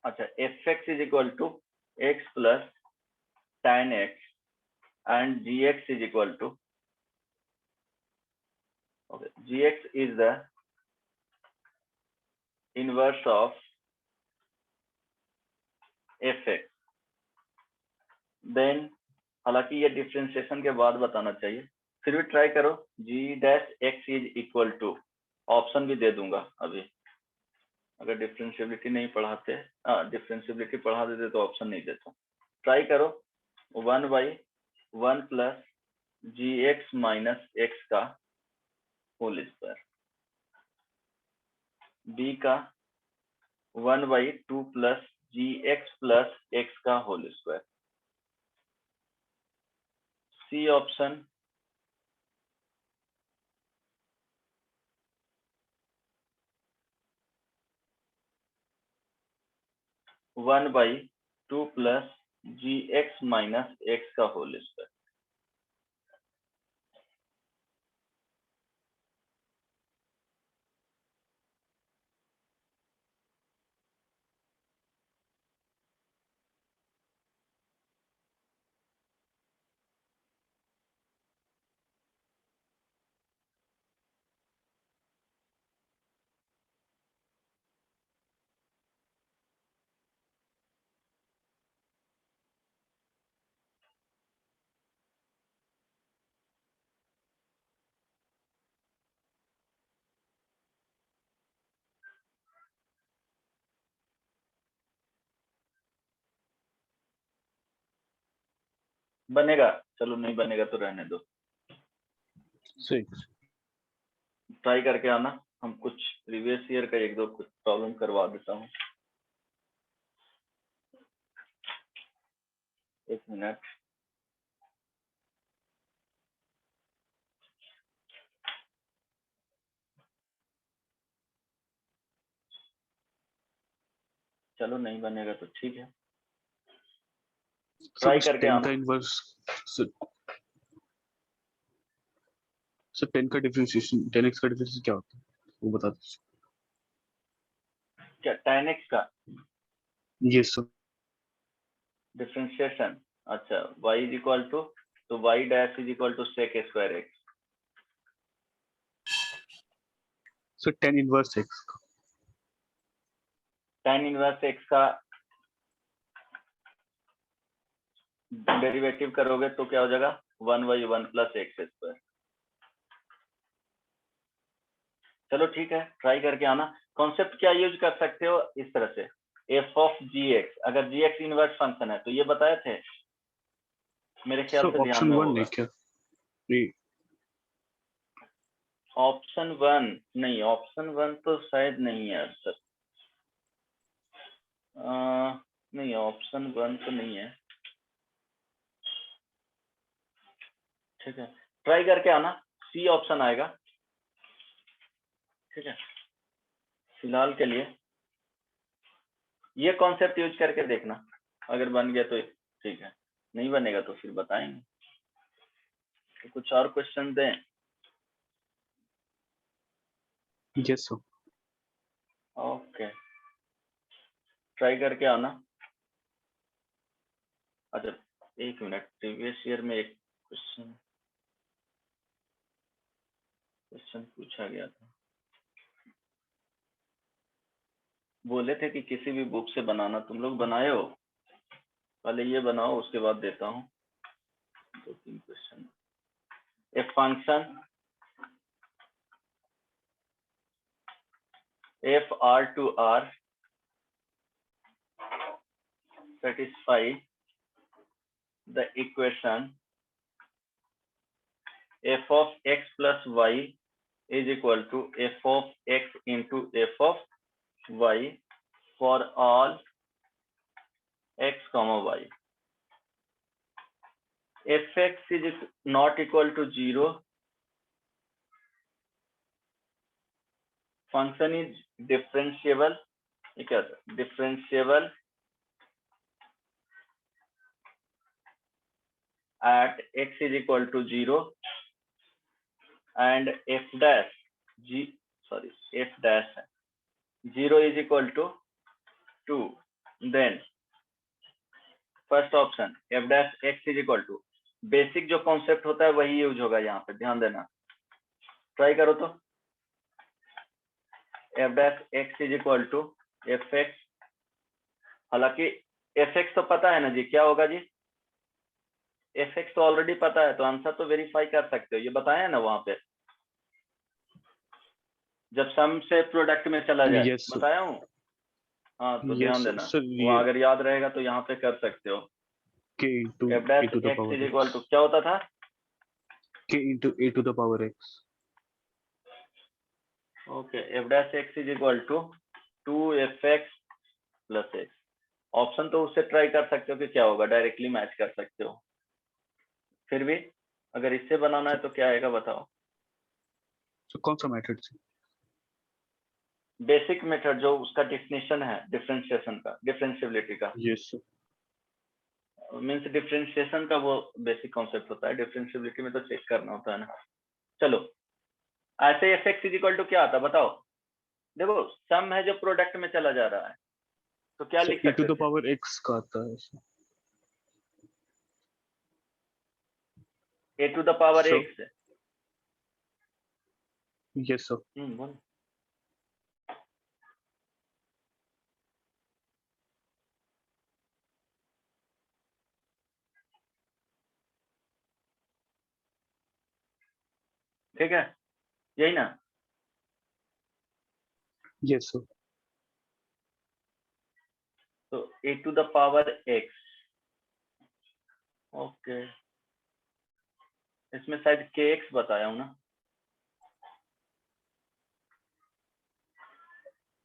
अच्छा, fx is equal to x plus tan x and gx is equal to, okay, gx is the inverse of fx, then हालांकि ये डिफरेंशिएशन के बाद बताना चाहिए, फिर भी ट्राई करो। g dash x is equal to, option भी दे दूंगा अभी, अगर डिफरेंशिएबिलिटी नहीं पढ़ाते, डिफरेंशिएबिलिटी पढ़ा देते तो ऑप्शन नहीं देता। ट्राई करो 1/1 प्लस gx माइनस x का होल स्क्वायर, b का 1/2 प्लस gx प्लस x का whole square, C option 1/2 plus gx minus x का होल स्क्वायर। बनेगा? चलो नहीं बनेगा तो रहने दो, 6 ट्राई करके आना। हम कुछ प्रीवियस ईयर का एक दो कुछ प्रॉब्लम करवा देता हूँ। एक मिनट। चलो नहीं बनेगा तो ठीक है, ट्राई करके 10 आना। का इनवर्स सर 10 का डिफरेंशिएशन 10x का डिफरेंशिएशन क्या होता है वो बता दीजिए। क्या 10x का ये सर डिफरेंशिएशन? अच्छा, y इज इक्वल टू, तो y dash is equal to sec square x। Sir 10 inverse x का 10 इनवर्स x का डेरिवेटिव करोगे तो क्या हो जाएगा? 1/1 प्लस x स्क्वायर। चलो ठीक है, ट्राई करके आना। कॉन्सेप्ट क्या यूज कर सकते हो इस तरह से, f ऑफ gx, अगर gx इनवर्स फंक्शन है तो ये बताए थे मेरे ख्याल सर से, ध्यान ऑप्शन में 1 होगा। नहीं क्या नहीं ऑप्शन 1 नहीं, ऑप्शन 1 तो शायद नहीं है सर। नहीं, ऑप्शन 1 तो नहीं है। ठीक है, ट्राई करके आना, सी ऑप्शन आएगा। ठीक है, फिलहाल के लिए ये कॉन्सेप्ट यूज करके देखना, अगर बन गया तो ठीक है, नहीं बनेगा तो फिर बताएंगे। तो कुछ और क्वेश्चन दें? यस सर ओके, ट्राई करके आना। अच्छा एक मिनट, प्रीवियस ईयर में एक क्वेश्चन पूछा गया था, बोले थे कि किसी भी बुक से बनाना। तुम लोग बनाए हो? पहले ये बनाओ, उसके बाद देता हूँ 2-3 question. A function f r to r satisfy the equation f of x plus y is equal to f of x into f of y for all x comma y. Fx is not equal to 0. Function is differentiable. Differentiable at x is equal to 0 and f dash 0 is equal to 2. Then first option f dash x is equal to, basic जो concept होता है वही use होगा यहाँ पे, ध्यान देना। Try करो तो, f dash x is equal to fx, हालांकि fx तो पता है ना जी, क्या होगा जी? fx तो ऑलरेडी पता है, तो आंसर तो वेरीफाई कर सकते हो, ये बताया ना वहां पे, जब सम से प्रोडक्ट में चला जाए। Yes, sir. बताया हूँ? हाँ तो ध्यान देना, सर वहाँ अगर याद रहेगा तो यहाँ पे कर सकते हो। k into f dash a to the x power is x equal to क्या होता था? k into a to the power x okay, f dash x is equal to 2fx plus x। Option तो उससे try कर सकते हो कि क्या होगा, डायरेक्टली मैच कर सकते हो। फिर भी अगर इससे बनाना है तो क्या आएगा बताओ? तो कौन सा मेथड से बेसिक मेथड जो उसका डेफिनेशन है डिफरेंशिएशन का, डिफरेंशिएबिलिटी का, यस सर। मीन्स डिफरेंशिएशन का वो बेसिक कॉन्सेप्ट होता है, डिफरेंशिएबिलिटी में तो चेक करना होता है ना। चलो ऐसे f x is equal to क्या आता है बताओ। देखो सम है जो प्रोडक्ट में चला जा रहा है, तो क्या लिख e टू सकते द थे? पावर x का आता है sir. A to the power So- x. Yes sir. बोल। ठीक है, यही ना। Yes sir. तो a to the power x, okay, इसमें शायद के एक्स बताया हूं ना।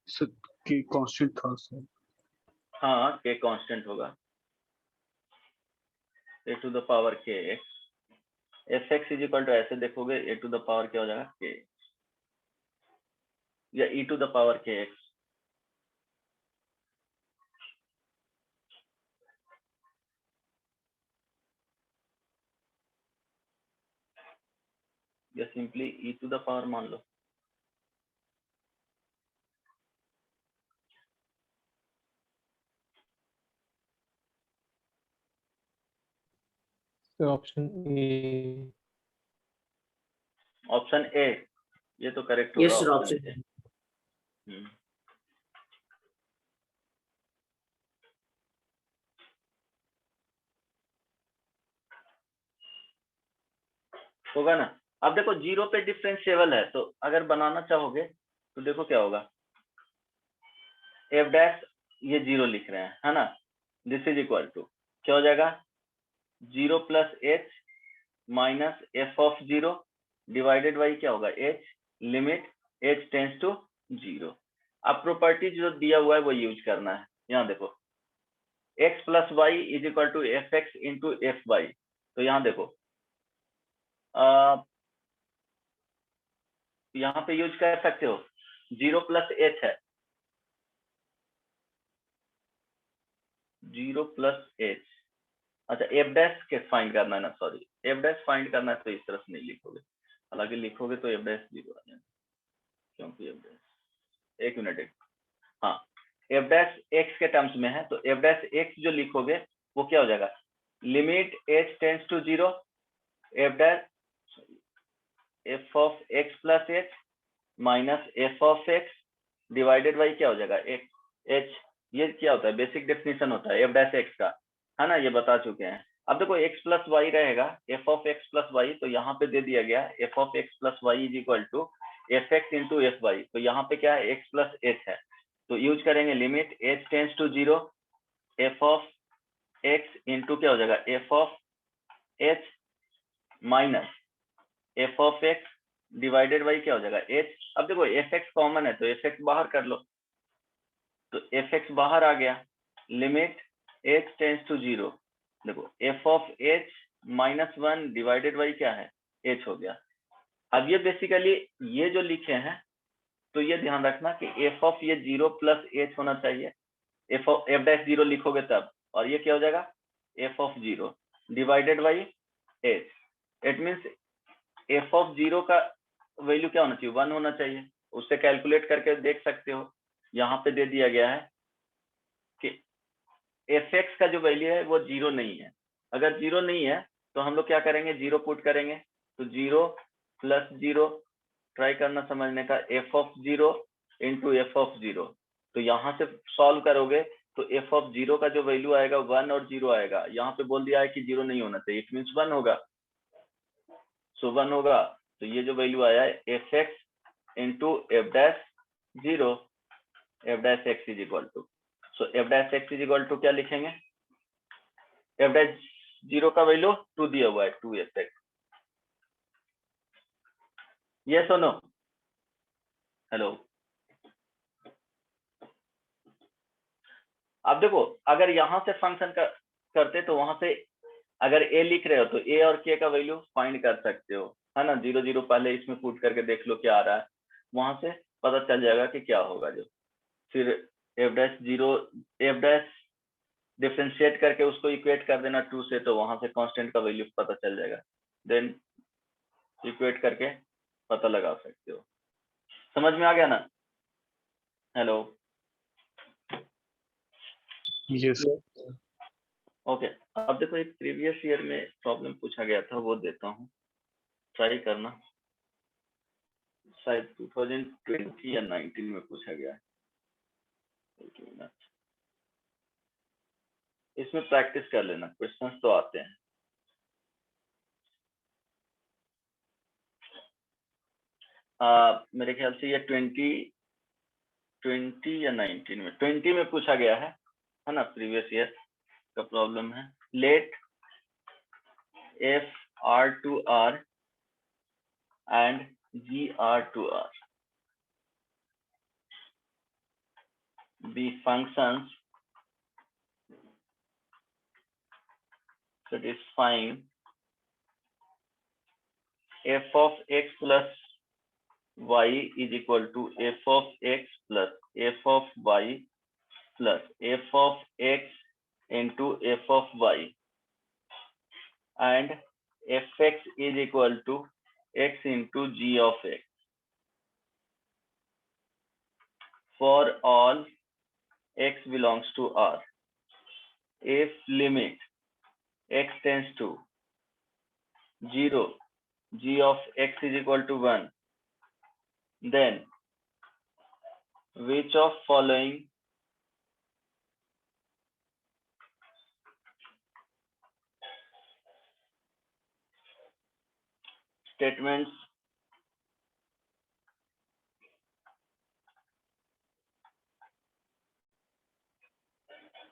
सर के कांस्टेंट था सर। हाँ के कांस्टेंट होगा, a to the power k x. F x is equal to ऐसे देखोगे, ए टू द पावर क्या हो जाएगा के, या e to the power k x. या simply e to the power मान लो। तो ऑप्शन ए। ऑप्शन ए, ये तो करेक्ट होगा। Yes sir, option option A. होगा ना। अब देखो जीरो पे डिफरेंशिएबल है, तो अगर बनाना चाहोगे तो देखो क्या होगा, एफ डैश ये जीरो लिख रहे हैं है ना, दिस इज इक्वल टू क्या हो जाएगा, zero plus h minus f of zero divided by क्या होगा, h, limit h tends to zero. अब प्रॉपर्टी जो दिया हुआ है वो यूज करना है। यहाँ देखो x plus y is equal to f x into f y. तो यहाँ देखो यहाँ पे यूज कर सकते हो, जीरो प्लस एच है, जीरो प्लस एच। अच्छा एफ डैश के फाइंड करना है ना, सॉरी एफ डैश फाइंड करना है, तो इस तरह से नहीं लिखोगे, हालांकि लिखोगे तो एफ डैश जीरो आ जाएगा, क्योंकि एफ डैश, एक मिनट एक, हाँ एफ डैश एक्स के टर्म्स में है, तो एफ डैश एक्स जो लिखोगे वो क्या हो जाएगा, limit h tends to zero f dash f of x plus h minus f of x divided by क्या हो जाएगा, एक एच। ये क्या होता है, बेसिक डेफिनेशन होता है एफ डैश एक्स का, है ना, ये बता चुके हैं। अब देखो एक्स प्लस वाई रहेगा, f of x plus y, तो यहाँ पे दे दिया गया f of x plus y is equal to f x into f y. तो यहाँ पे क्या है, एक्स प्लस एच है, तो यूज करेंगे limit h tends to zero f of x into क्या हो जाएगा, f of h minus f of x divided by क्या हो जाएगा, एच। अब देखो एफ एक्स कॉमन है तो एफ एक्स बाहर कर लो, तो एफ एक्स बाहर आ गया, limit h tends to zero, देखो f of h minus one divided by क्या है, एच हो गया। अब ये बेसिकली ये जो लिखे हैं, तो ये ध्यान रखना कि एफ ऑफ ये जीरो प्लस एच होना चाहिए, F of F dash zero लिखोगे तब, और ये क्या हो जाएगा, f of zero divided by H. It means F of zero का वैल्यू क्या होना चाहिए, वन होना चाहिए, उससे कैलकुलेट करके देख सकते हो। यहाँ पे दे दिया गया है कि एफ एक्स का जो वैल्यू है वो जीरो नहीं है, अगर जीरो नहीं है तो हम लोग क्या करेंगे, जीरो पुट करेंगे, तो जीरो प्लस जीरो ट्राई करना समझने का, F of zero into f of zero. तो यहाँ से सॉल्व करोगे तो एफ ऑफ जीरो का जो वैल्यू आएगा वन और जीरो आएगा, यहाँ पे बोल दिया है कि जीरो नहीं होना चाहिए, इट मीन्स वन होगा, सो वन होगा। तो ये जो वैल्यू आया है f x into f dash zero f dash x is equal to, so f dash x is equal to क्या लिखेंगे, एफ डैश जीरो का वैल्यू टू दिया हुआ है, टू एफ एक्स। यस और नो, हेलो। अब देखो अगर यहाँ से फंक्शन करते तो वहां से अगर ए लिख रहे हो तो ए और के का वैल्यू फाइंड कर सकते हो, है ना, जीरो जीरो पहले इसमें पुट करके देख लो क्या आ रहा है, वहां से पता चल जाएगा कि क्या होगा। जो फिर एफ डैश डिफरेंशिएट करके उसको इक्वेट कर देना 2 से, तो वहां से कांस्टेंट का वैल्यू पता चल जाएगा, देन इक्वेट करके पता लगा सकते हो। समझ में आ गया ना? Hello, yes okay. अब देखो एक प्रीवियस ईयर में प्रॉब्लम पूछा गया था, वो देता हूँ, ट्राई करना। शायद 2020 या 19 में पूछा गया है। इसमें प्रैक्टिस कर लेना, क्वेश्चंस तो आते हैं। मेरे ख्याल से ये 20 या 19 में, 20 में पूछा गया है ना, प्रीवियस ईयर का प्रॉब्लम है। Let f R to R and g R to R be functions satisfying f of x plus y is equal to f of x plus f of y plus f of x into f of y, and fx is equal to x into g of x for all x belongs to R. If limit x tends to 0, g of x is equal to 1, then which of following statements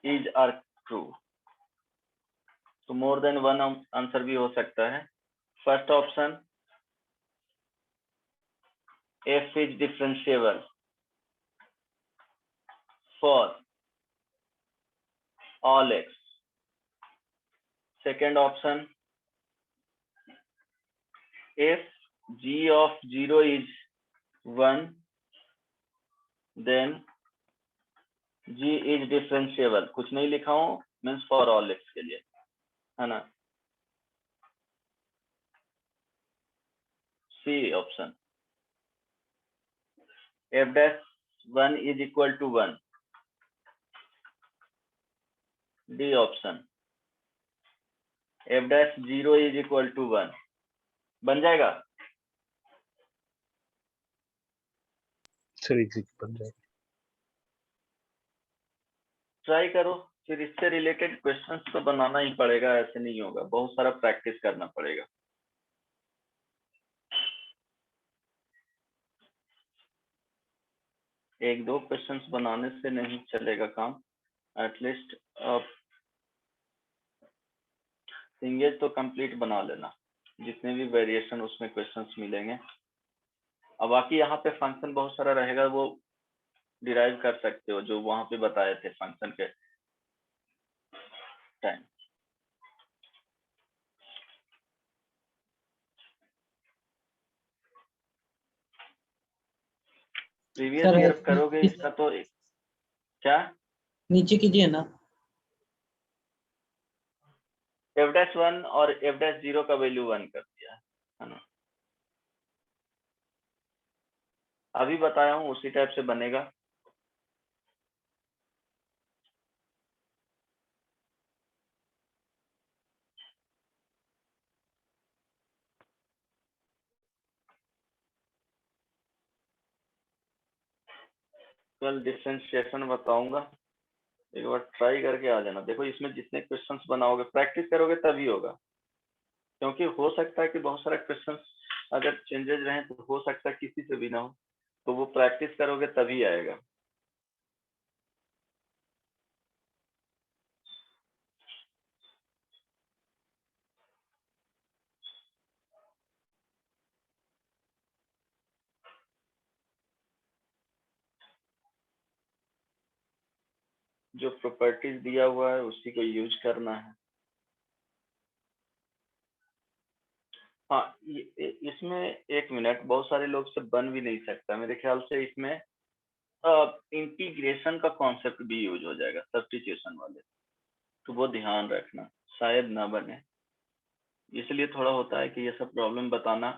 is are true? तो more than one answer भी हो सकता है। First option, f is differentiable for all x. Second option, if g of 0 is 1, then g is differentiable। कुछ नहीं लिखा हूं, means for all x के लिए, है ना। C option, f dash 1 is equal to 1। D option, f dash 0 is equal to 1। बन जाएगा? सर एग्जीक्यूट बन जाएगा। ट्राई करो, फिर इससे रिलेटेड क्वेश्चंस तो बनाना ही पड़ेगा, ऐसे नहीं होगा, बहुत सारा प्रैक्टिस करना पड़ेगा। एक दो क्वेश्चंस बनाने से नहीं चलेगा काम, एटलीस्ट आप सिंगल तो कंप्लीट बना लेना, जितने भी वेरिएशन उसमें क्वेश्चंस मिलेंगे। अब बाकी यहाँ पे फंक्शन बहुत सारा रहेगा, वो डिराइव कर सकते हो जो वहां पे बताए थे फंक्शन के टाइम। प्रीवियस ईयर करोगे इसका तो क्या नीचे कीजिए ना, f-1 और f-0 का वैल्यू 1 कर दिया है ना। अभी बताया हूँ उसी टाइप से बनेगा। कल डिफरेंशिएशन बताऊंगा, एक बार ट्राई करके आ जाना। देखो इसमें जितने क्वेश्चंस बनाओगे, प्रैक्टिस करोगे तभी होगा, क्योंकि हो सकता है कि बहुत सारे क्वेश्चंस अगर चेंजेस रहें तो हो सकता है किसी से भी ना हो, तो वो प्रैक्टिस करोगे तभी आएगा। जो प्रॉपर्टीज दिया हुआ है उसी को यूज करना है। हाँ, इसमें एक मिनट, बहुत सारे लोग से बन भी नहीं सकता मेरे ख्याल से। इसमें इंटीग्रेशन का कॉन्सेप्ट भी यूज हो जाएगा सब्स्टिट्यूशन वाले, तो वो ध्यान रखना, शायद ना बने। इसलिए थोड़ा होता है कि ये सब प्रॉब्लम बताना,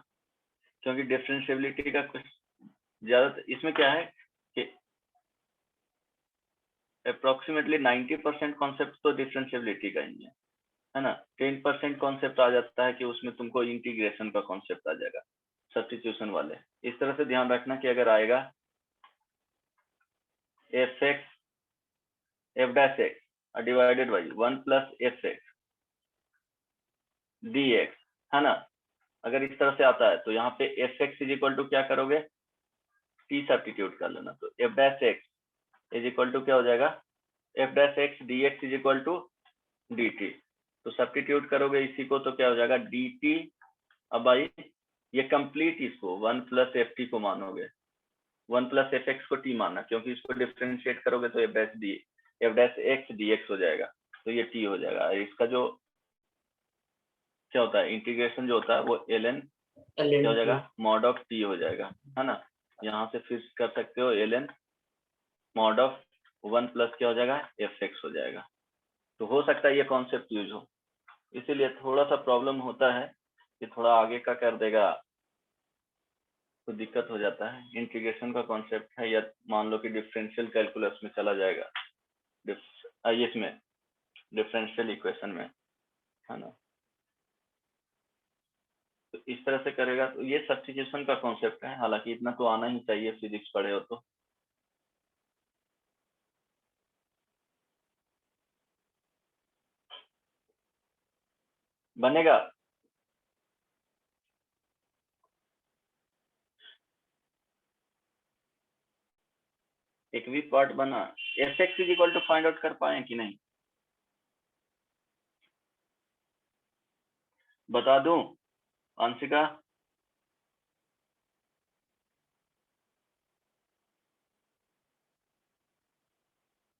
क्योंकि डिफरेंशिएबिलिटी का कुछ ज्यादा इसमें क्या है कि अप्रोक्सीमेटली 90% कॉन्सेप्ट तो डिफरेंशिएबिलिटी का ही है ना। 10% कॉन्सेप्ट आ जाता है कि उसमें तुमको इंटीग्रेशन का कॉन्सेप्ट आ जाएगा सब्स्टिट्यूशन वाले। इस तरह से ध्यान रखना कि अगर आएगा F x F dash x divided by 1 plus F x d x, है ना, अगर इस तरह से आता है तो यहाँ पे f x is equal to क्या करोगे, टी सब्स्टिट्यूट कर लेना। तो f dash x is equal to क्या हो जाएगा, f dash x d x is equal to d t. तो सब्स्टिट्यूट करोगे इसी को तो क्या हो जाएगा डी टी। अब भाई ये कंप्लीट इसको 1 प्लस एफ टी को मानोगे, 1 प्लस एफ एक्स को टी मानना, क्योंकि इसको डिफ्रेंशिएट करोगे तो f dash x d x हो जाएगा, तो ये टी हो जाएगा। इसका जो क्या होता है इंटीग्रेशन जो होता है वो एल एन क्या हो जाएगा मॉड ऑफ टी हो जाएगा, है ना। यहाँ से फिर कर सकते हो l n mod of 1 plus क्या हो जाएगा एफ एक्स हो जाएगा। तो हो सकता है ये कॉन्सेप्ट यूज हो, इसीलिए थोड़ा सा प्रॉब्लम होता है कि थोड़ा आगे का कर देगा तो दिक्कत हो जाता है। इंटीग्रेशन का कॉन्सेप्ट है, या मान लो कि डिफरेंशियल कैलकुलस में चला जाएगा, इसमें डिफरेंशियल इक्वेशन में, है ना। तो इस तरह से करेगा तो ये सब्स्टिट्यूशन का कॉन्सेप्ट है, हालांकि इतना तो आना ही चाहिए, फिजिक्स पढ़े हो तो। बनेगा एक भी पार्ट बना। F x is equal to find out कर पाए कि नहीं, बता दूं अंशिका?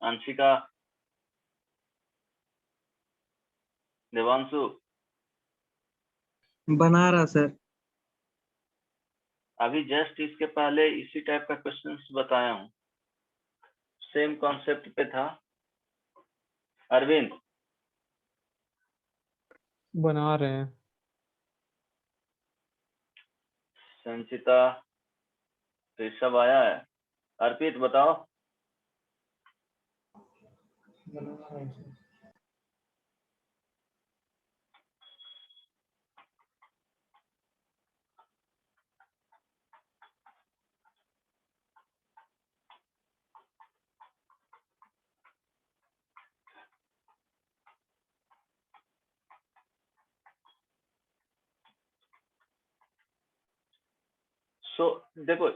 अंशिका, देवांशु, बना रहा सर। अभी जस्ट इसके पहले इसी टाइप का क्वेश्चंस बताया हूँ, सेम कॉन्सेप्ट पे था। अरविंद बना रहे हैं। संचिता, ऋषभ आया है, अर्पित बताओ। सो देखो,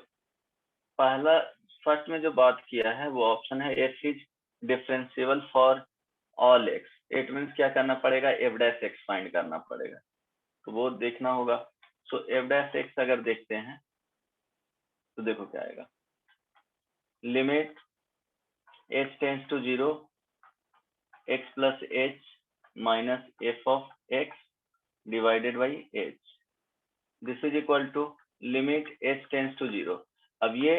पहला फर्स्ट में जो बात किया है वो ऑप्शन है F is differentiable for all x. It means क्या करना पड़ेगा, एफ डैश एक्स फाइंड करना पड़ेगा, तो वो देखना होगा। सो एफ डैश एक्स अगर देखते हैं तो देखो क्या आएगा, limit h tends to 0 x plus h minus f of x divided by h, this is equal to limit h tends to 0। अब ये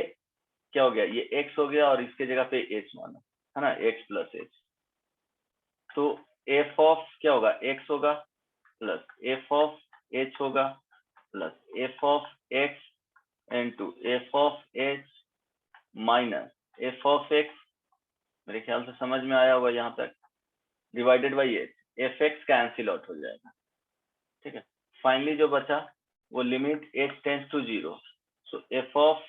क्या हो गया, ये x हो गया और इसके जगह पे h माना, है ना, x प्लस एच। तो f ऑफ क्या होगा, x होगा प्लस f ऑफ h होगा plus f of x into f of h minus f of x, मेरे ख्याल से समझ में आया होगा यहाँ तक, divided by h। F x cancel out हो जाएगा, ठीक है। फाइनली जो बचा वो limit h tends to 0, so f of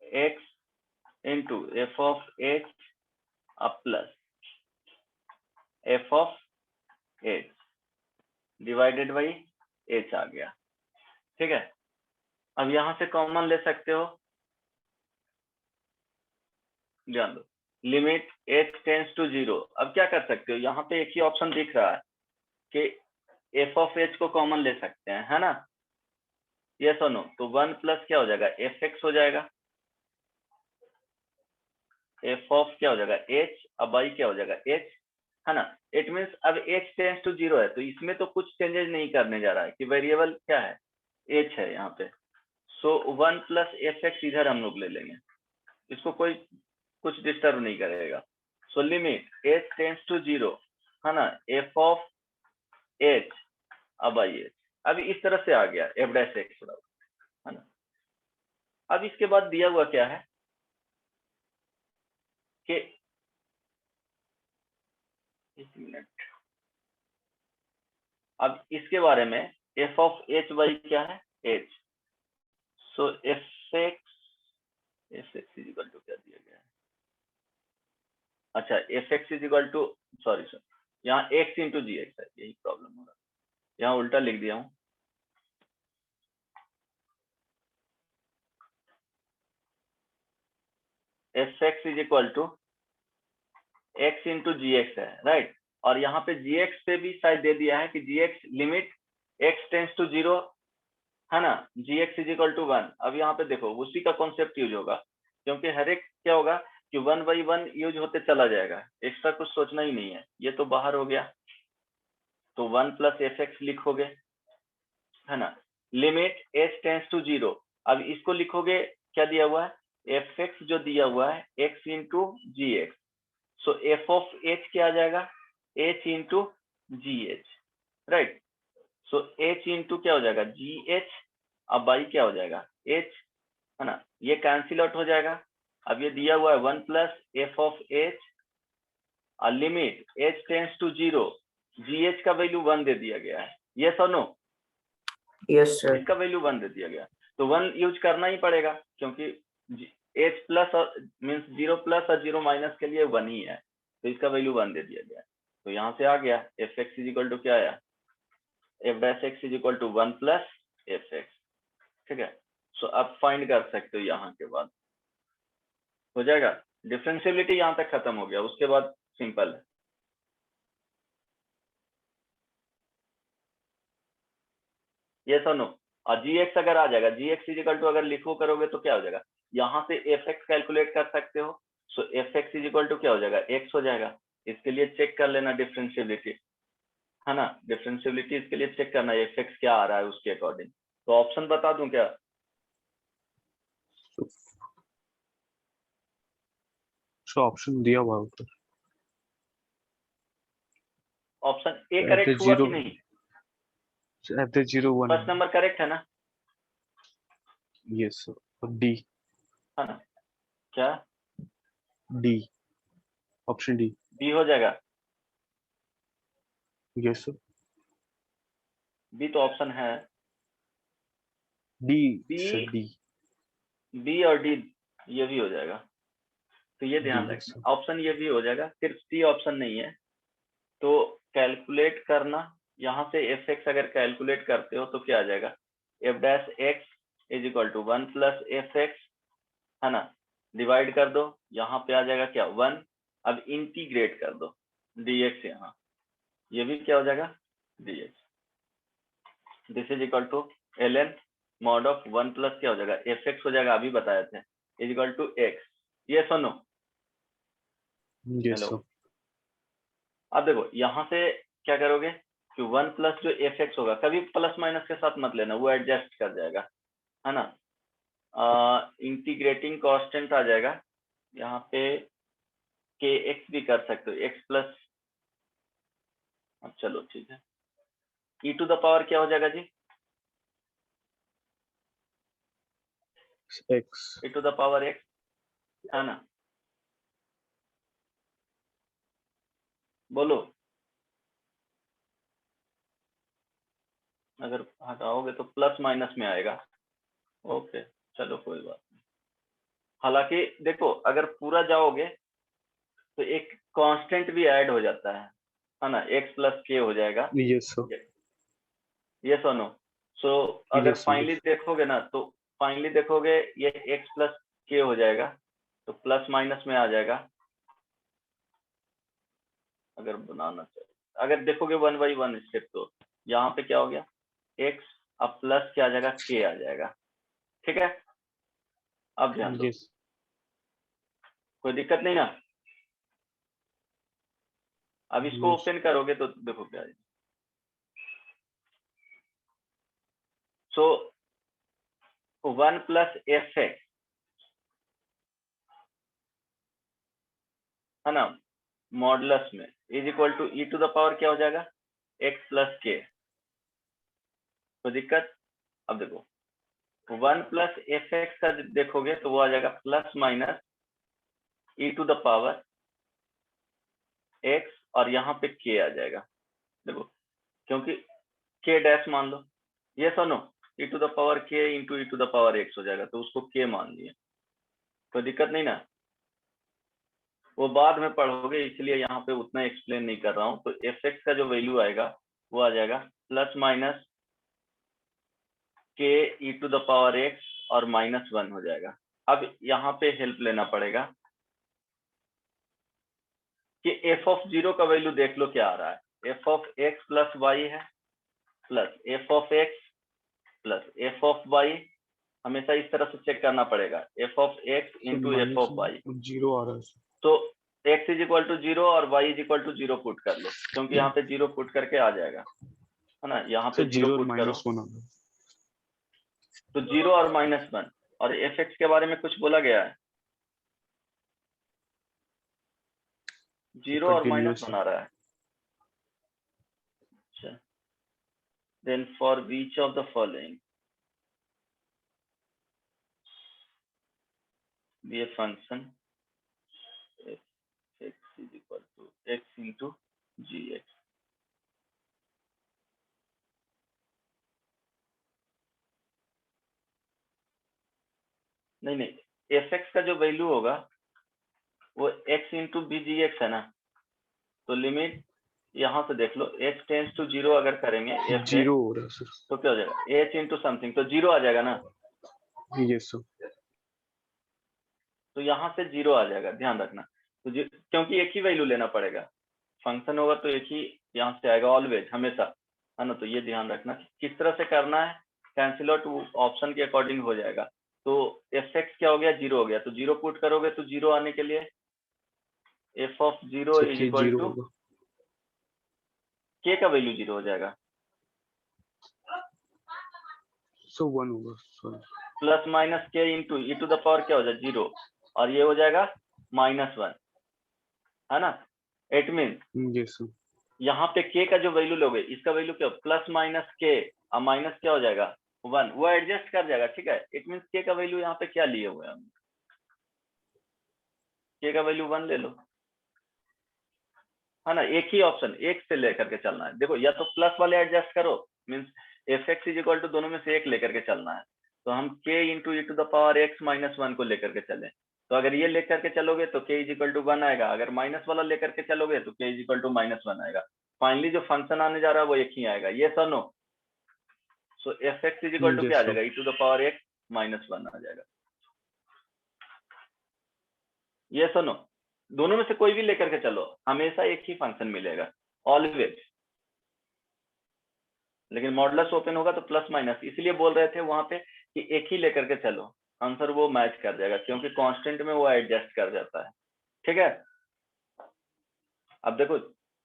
x into f of h अब plus f of h divided by h आ गया, ठीक है। अब यहां से कॉमन ले सकते हो, ध्यान दो, लिमिट h टेंस टू 0। अब क्या कर सकते हो, यहाँ पे एक ही ऑप्शन दिख रहा है कि f of h को कॉमन ले सकते हैं, है ना, यस और नो। तो 1 प्लस क्या हो जाएगा एफ एक्स हो जाएगा, एफ ऑफ क्या हो जाएगा h, अब बाई क्या हो जाएगा h, है ना। इट मीन्स अब h टेंस टू 0 है, तो इसमें तो कुछ चेंजेस नहीं करने जा रहा है कि वेरिएबल क्या है, h है यहाँ पे। सो 1 प्लस fx इधर हम लोग ले लेंगे, इसको कोई कुछ डिस्टर्ब नहीं करेगा। So limit h tends to 0, है ना, f ऑफ h, अब आइए अभी इस तरह से आ गया f डैश x, है ना। अब इसके बाद दिया हुआ क्या है कि एक मिनट, अब इसके बारे में f ऑफ h बाई क्या है, h। सो fx इज इक्वल टू क्या दिया गया है, अच्छा fx is equal to, sorry यहाँ x इंटू जी एक्स है, यही प्रॉब्लम हो रहा है, यहाँ उल्टा लिख दिया हूँ। fx is equal to x into g x है, राइट। और यहाँ पे gx पे भी शायद दे दिया है कि gx limit x tends to 0, है ना, gx इज इक्वल टू 1। अब यहाँ पे देखो उसी का कॉन्सेप्ट यूज होगा, क्योंकि हर एक क्या होगा कि 1 बाई 1 यूज होते चला जाएगा, एक्स्ट्रा कुछ सोचना ही नहीं है। ये तो बाहर हो गया, तो 1 प्लस fx लिखोगे, है ना, लिमिट h टेंस टू 0। अब इसको लिखोगे, क्या दिया हुआ है, fx जो दिया हुआ है x into g x. So f of h क्या आ जाएगा, h into g h, right. So h into क्या हो जाएगा, जी एच, अब बाई क्या हो जाएगा, h, है ना, ये कैंसिल आउट हो जाएगा। अब ये दिया हुआ है 1 plus f of h, limit h tends to 0, gh का वैल्यू 1 दे दिया गया है, ये सो नो, यस सर। इसका वैल्यू 1 दे दिया गया, तो 1 यूज करना ही पड़ेगा, क्योंकि h प्लस मीन्स 0 प्लस और 0 माइनस के लिए 1 ही है, तो इसका वैल्यू 1 दे दिया गया। तो यहाँ से आ गया fx इज इक्वल टू क्या आया, f dash x is equal to 1 plus fx, ठीक है। सो अब फाइंड कर सकते हो, यहाँ के बाद हो जाएगा, डिफरेंशियबिलिटी यहाँ तक खत्म हो गया, उसके बाद सिंपल है। ये सुनो, और gx अगर आ जाएगा, gx इज इक्वल टू अगर लिखो करोगे तो क्या हो जाएगा, यहाँ से fx कैलकुलेट कर सकते हो। सो fx इज इक्वल टू क्या हो जाएगा, x हो जाएगा। इसके लिए चेक कर लेना डिफरेंशियबिलिटी, है ना, डिफरेंशियबिलिटी इसके लिए चेक करना fx क्या आ रहा है उसके अकॉर्डिंग। तो ऑप्शन बता दूं क्या, ऑप्शन दिया हुआ ऊपर, ऑप्शन ए करेक्ट हुआ कि नहीं, at the 0 1, first number correct है ना, yes sir, और D, है ना, क्या D, ऑप्शन D, बी हो जाएगा, yes sir, बी तो ऑप्शन है, D B, sir, D, B और डी ये भी हो जाएगा, तो ये ध्यान D, yes रखना, sir, ऑप्शन ये भी हो जाएगा, सिर्फ सी ऑप्शन नहीं है। तो कैलकुलेट करना, यहाँ से fx अगर कैलकुलेट करते हो तो क्या आ जाएगा, f dash x is equal to 1 plus fx, है ना, डिवाइड कर दो, यहाँ पे आ जाएगा क्या 1, अब इंटीग्रेट कर दो dx, यहाँ ये भी क्या हो जाएगा dx, this is equal to ln mod of 1 plus क्या हो जाएगा fx हो जाएगा, अभी बताए थे, इज इक्वल टू x। ये सुनो, yes हेलो, sir, अब देखो यहाँ से क्या करोगे कि 1 प्लस जो fx होगा, कभी प्लस माइनस के साथ मत लेना, वो एडजस्ट कर जाएगा, है ना। इंटीग्रेटिंग कांस्टेंट आ जाएगा, यहाँ पे kx भी कर सकते हो, x प्लस, चलो ठीक है, e टू द पावर क्या हो जाएगा जी, X, e to the power x, है ना, बोलो, अगर हटाओगे तो प्लस माइनस में आएगा, ओके चलो कोई बात नहीं। हालांकि देखो अगर पूरा जाओगे तो एक कांस्टेंट भी ऐड हो जाता है ना, x प्लस के हो जाएगा, yes sir, ये सुनो। सो अगर yes sir, फाइनली yes, देखोगे ना, तो फाइनली देखोगे ये x प्लस के हो जाएगा, तो प्लस माइनस में आ जाएगा, अगर बनाना चाहिए, अगर देखोगे 1 बाई 1 स्टेप, तो यहाँ पे क्या हो गया x, अब प्लस क्या आ जाएगा, के आ जाएगा, ठीक है। अब ध्यान दो, yes, कोई दिक्कत नहीं ना, अब इसको Yes. ओपन करोगे तो देखो क्या है। सो 1 प्लस एफ एक्स है ना, मॉडुलस में is equal to e to the power क्या हो जाएगा, एक्स प्लस के। तो दिक्कत, अब देखो 1 प्लस एफ एक्स का देखोगे तो वो आ जाएगा plus minus e to the power x, और यहाँ पे के आ जाएगा। देखो क्योंकि के डैश मान लो, ये सुनो e to the power k into e to the power x हो जाएगा, तो उसको के मान लिया, कोई दिक्कत नहीं ना। वो बाद में पढ़ोगे, इसलिए यहाँ पे उतना एक्सप्लेन नहीं कर रहा हूँ। तो एफ एक्स का जो वैल्यू आएगा वो आ जाएगा प्लस माइनस के ई टू द पावर एक्स और -1 हो जाएगा। अब यहाँ पे हेल्प लेना पड़ेगा कि एफ ऑफ 0 का वैल्यू देख लो क्या आ रहा है, f of x plus y है, plus f of x plus f of y, हमेशा इस तरह से चेक करना पड़ेगा, f of x into f of y. 0 आ रहा है। तो x इज इक्वल टू 0 और y is equal to 0 put कर लो, क्योंकि यहाँ पे 0 पुट करके आ जाएगा, है ना। यहाँ पे 0 पुट करो -1 आ रहा है। तो 0 और -1, और एफ एक्स के बारे में कुछ बोला गया है, 0 और Continuous -1 आ रहा है। अच्छा, then for which of the following be a function x is equal to x into g x. नहीं, एफ एक्स का जो वैल्यू होगा वो x into b g x है ना, तो लिमिट यहाँ से देख लो, x टेंस टू 0 अगर करेंगे एफ 0 हो रहा है सर। तो क्या हो जाएगा, h इंटू समथिंग, तो 0 आ जाएगा ना। Yes sir. तो यहाँ से 0 आ जाएगा, ध्यान रखना। तो क्योंकि एक ही वैल्यू लेना पड़ेगा, फंक्शन होगा तो एक ही यहाँ से आएगा ऑलवेज, हमेशा, है ना। तो ये ध्यान रखना किस तरह से करना है, कैंसिल आउट ऑप्शन के अकॉर्डिंग हो जाएगा। तो एफ एक्स क्या हो गया, 0 हो गया, तो 0 पुट करोगे तो 0 आने के लिए f of 0 is equal to k का वैल्यू 0 हो जाएगा, सो 1 होगा sorry. Plus minus k into e to the power क्या हो जाएगा 0, और ये हो जाएगा -1, है ना। It mean yes sir. यहाँ पे के का जो वैल्यू लोगे, इसका वैल्यू क्या, प्लस माइनस के, और माइनस क्या हो जाएगा 1, वो एडजस्ट कर जाएगा, ठीक है। इट मीन के का वैल्यू यहाँ पे क्या लिए हुए हैं हम, के का वैल्यू 1 ले लो, है ना। एक ही ऑप्शन, एक से लेकर के चलना है। देखो या तो प्लस वाले एडजस्ट करो, means f x is equal to दोनों में से एक लेकर के चलना है। तो हम k into e to the power x -1 को लेकर के चले, तो अगर ये लेकर के चलोगे तो के इज इक्वल टू 1 आएगा, अगर माइनस वाला लेकर के चलोगे तो के इज इक्वल टू -1 आएगा। फाइनली जो फंक्शन आने जा रहा है वो एक ही आएगा, ये sir no. So f x is equal to क्या आ जाएगा, e to the power x -1 आ जाएगा, ये सुनो। दोनों में से कोई भी लेकर के चलो, हमेशा एक ही फंक्शन मिलेगा, ऑलवेज। लेकिन मॉडुलस ओपन होगा तो प्लस माइनस, इसलिए बोल रहे थे वहां पे कि एक ही लेकर के चलो, आंसर वो मैच कर जाएगा, क्योंकि कांस्टेंट में वो एडजस्ट कर जाता है, ठीक है। अब देखो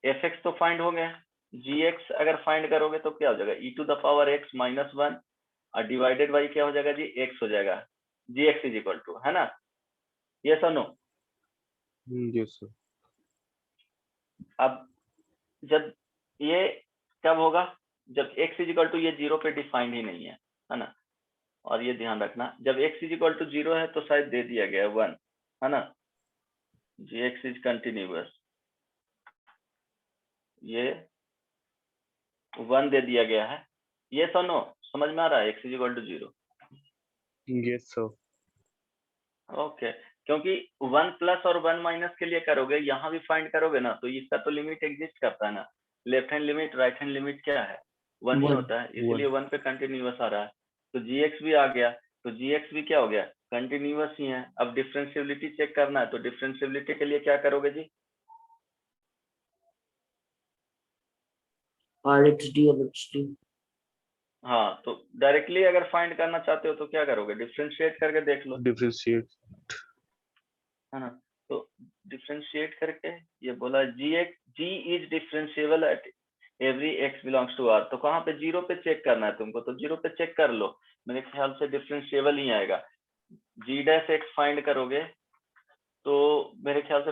एफ एक्स तो फाइंड हो गया, जी एक्स अगर फाइंड करोगे तो क्या हो जाएगा, e to the power x -1 और डिवाइडेड बाई क्या हो जाएगा जी, एक्स हो जाएगा, जी एक्स इज इक्वल टू, है ना। ये सुनो, यस सर। अब जब ये कब होगा, जब x इज इक्वल टू ये 0 पे डिफाइंड ही नहीं है ना। और ये ध्यान रखना, जब x इज इक्वल टू 0 है तो शायद दे दिया गया है 1, है ना, जी एक्स इज कंटिन्यूअस, ये 1 दे दिया गया है। ये सुनो, समझ में आ रहा है, x is equal to 0, yes sir. Okay. क्योंकि 1 प्लस और 1 माइनस के लिए करोगे, यहाँ भी फाइंड करोगे ना, तो इसका तो लिमिट एग्जिस्ट करता है ना, left hand limit right hand limit क्या है, 1 ही होता है, इसलिए 1 पे कंटिन्यूअस आ रहा है। तो gx भी आ गया, तो gx भी क्या हो गया, कंटिन्यूअस ही है। अब डिफरेंशिएबिलिटी चेक करना है, तो डिफरेंशिएबिलिटी के लिए क्या करोगे जी, RxD LHD। हाँ, तो डायरेक्टली अगर फाइंड करना चाहते हो तो क्या करोगे, डिफरेंशिएट करके देख लो, डिफरेंशिएट। है ना। तो डिफरेंशिएट करके ये बोला g is differentiable at every x belongs to R, तो कहाँ पे जीरो पे चेक करना है तुमको, तो जीरो पे चेक कर लो, मेरे ख्याल से डिफरेंशिएबल ही आएगा। जी डैश एक्स फाइंड करोगे तो मेरे ख्याल से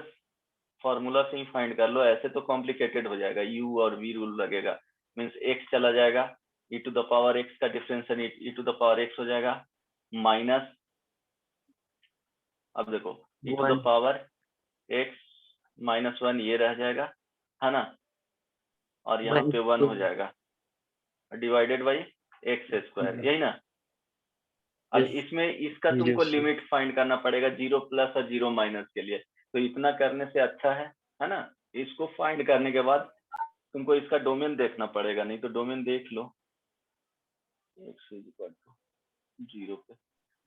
फॉर्मूला से ही फाइंड कर लो, ऐसे तो कॉम्प्लिकेटेड हो जाएगा, यू और वी रूल लगेगा, मीन्स एक्स चला जाएगा, e to the power x का differential e to the power x हो जाएगा, माइनस, अब देखो e to the 1. Power x minus 1 ये रह जाएगा, है ना, और यहाँ 1 पे 1 हो जाएगा डिवाइडेड बाई एक्स स्क्वायर, यही ना। अब Yes. इसमें इसका तुमको Yes, sir. लिमिट फाइंड करना पड़ेगा, 0 प्लस और 0 माइनस के लिए, तो इतना करने से अच्छा है ना। इसको फाइंड करने के बाद तुमको इसका डोमेन देखना पड़ेगा, नहीं तो डोमेन देख लो x इक्वल टू 0 पे,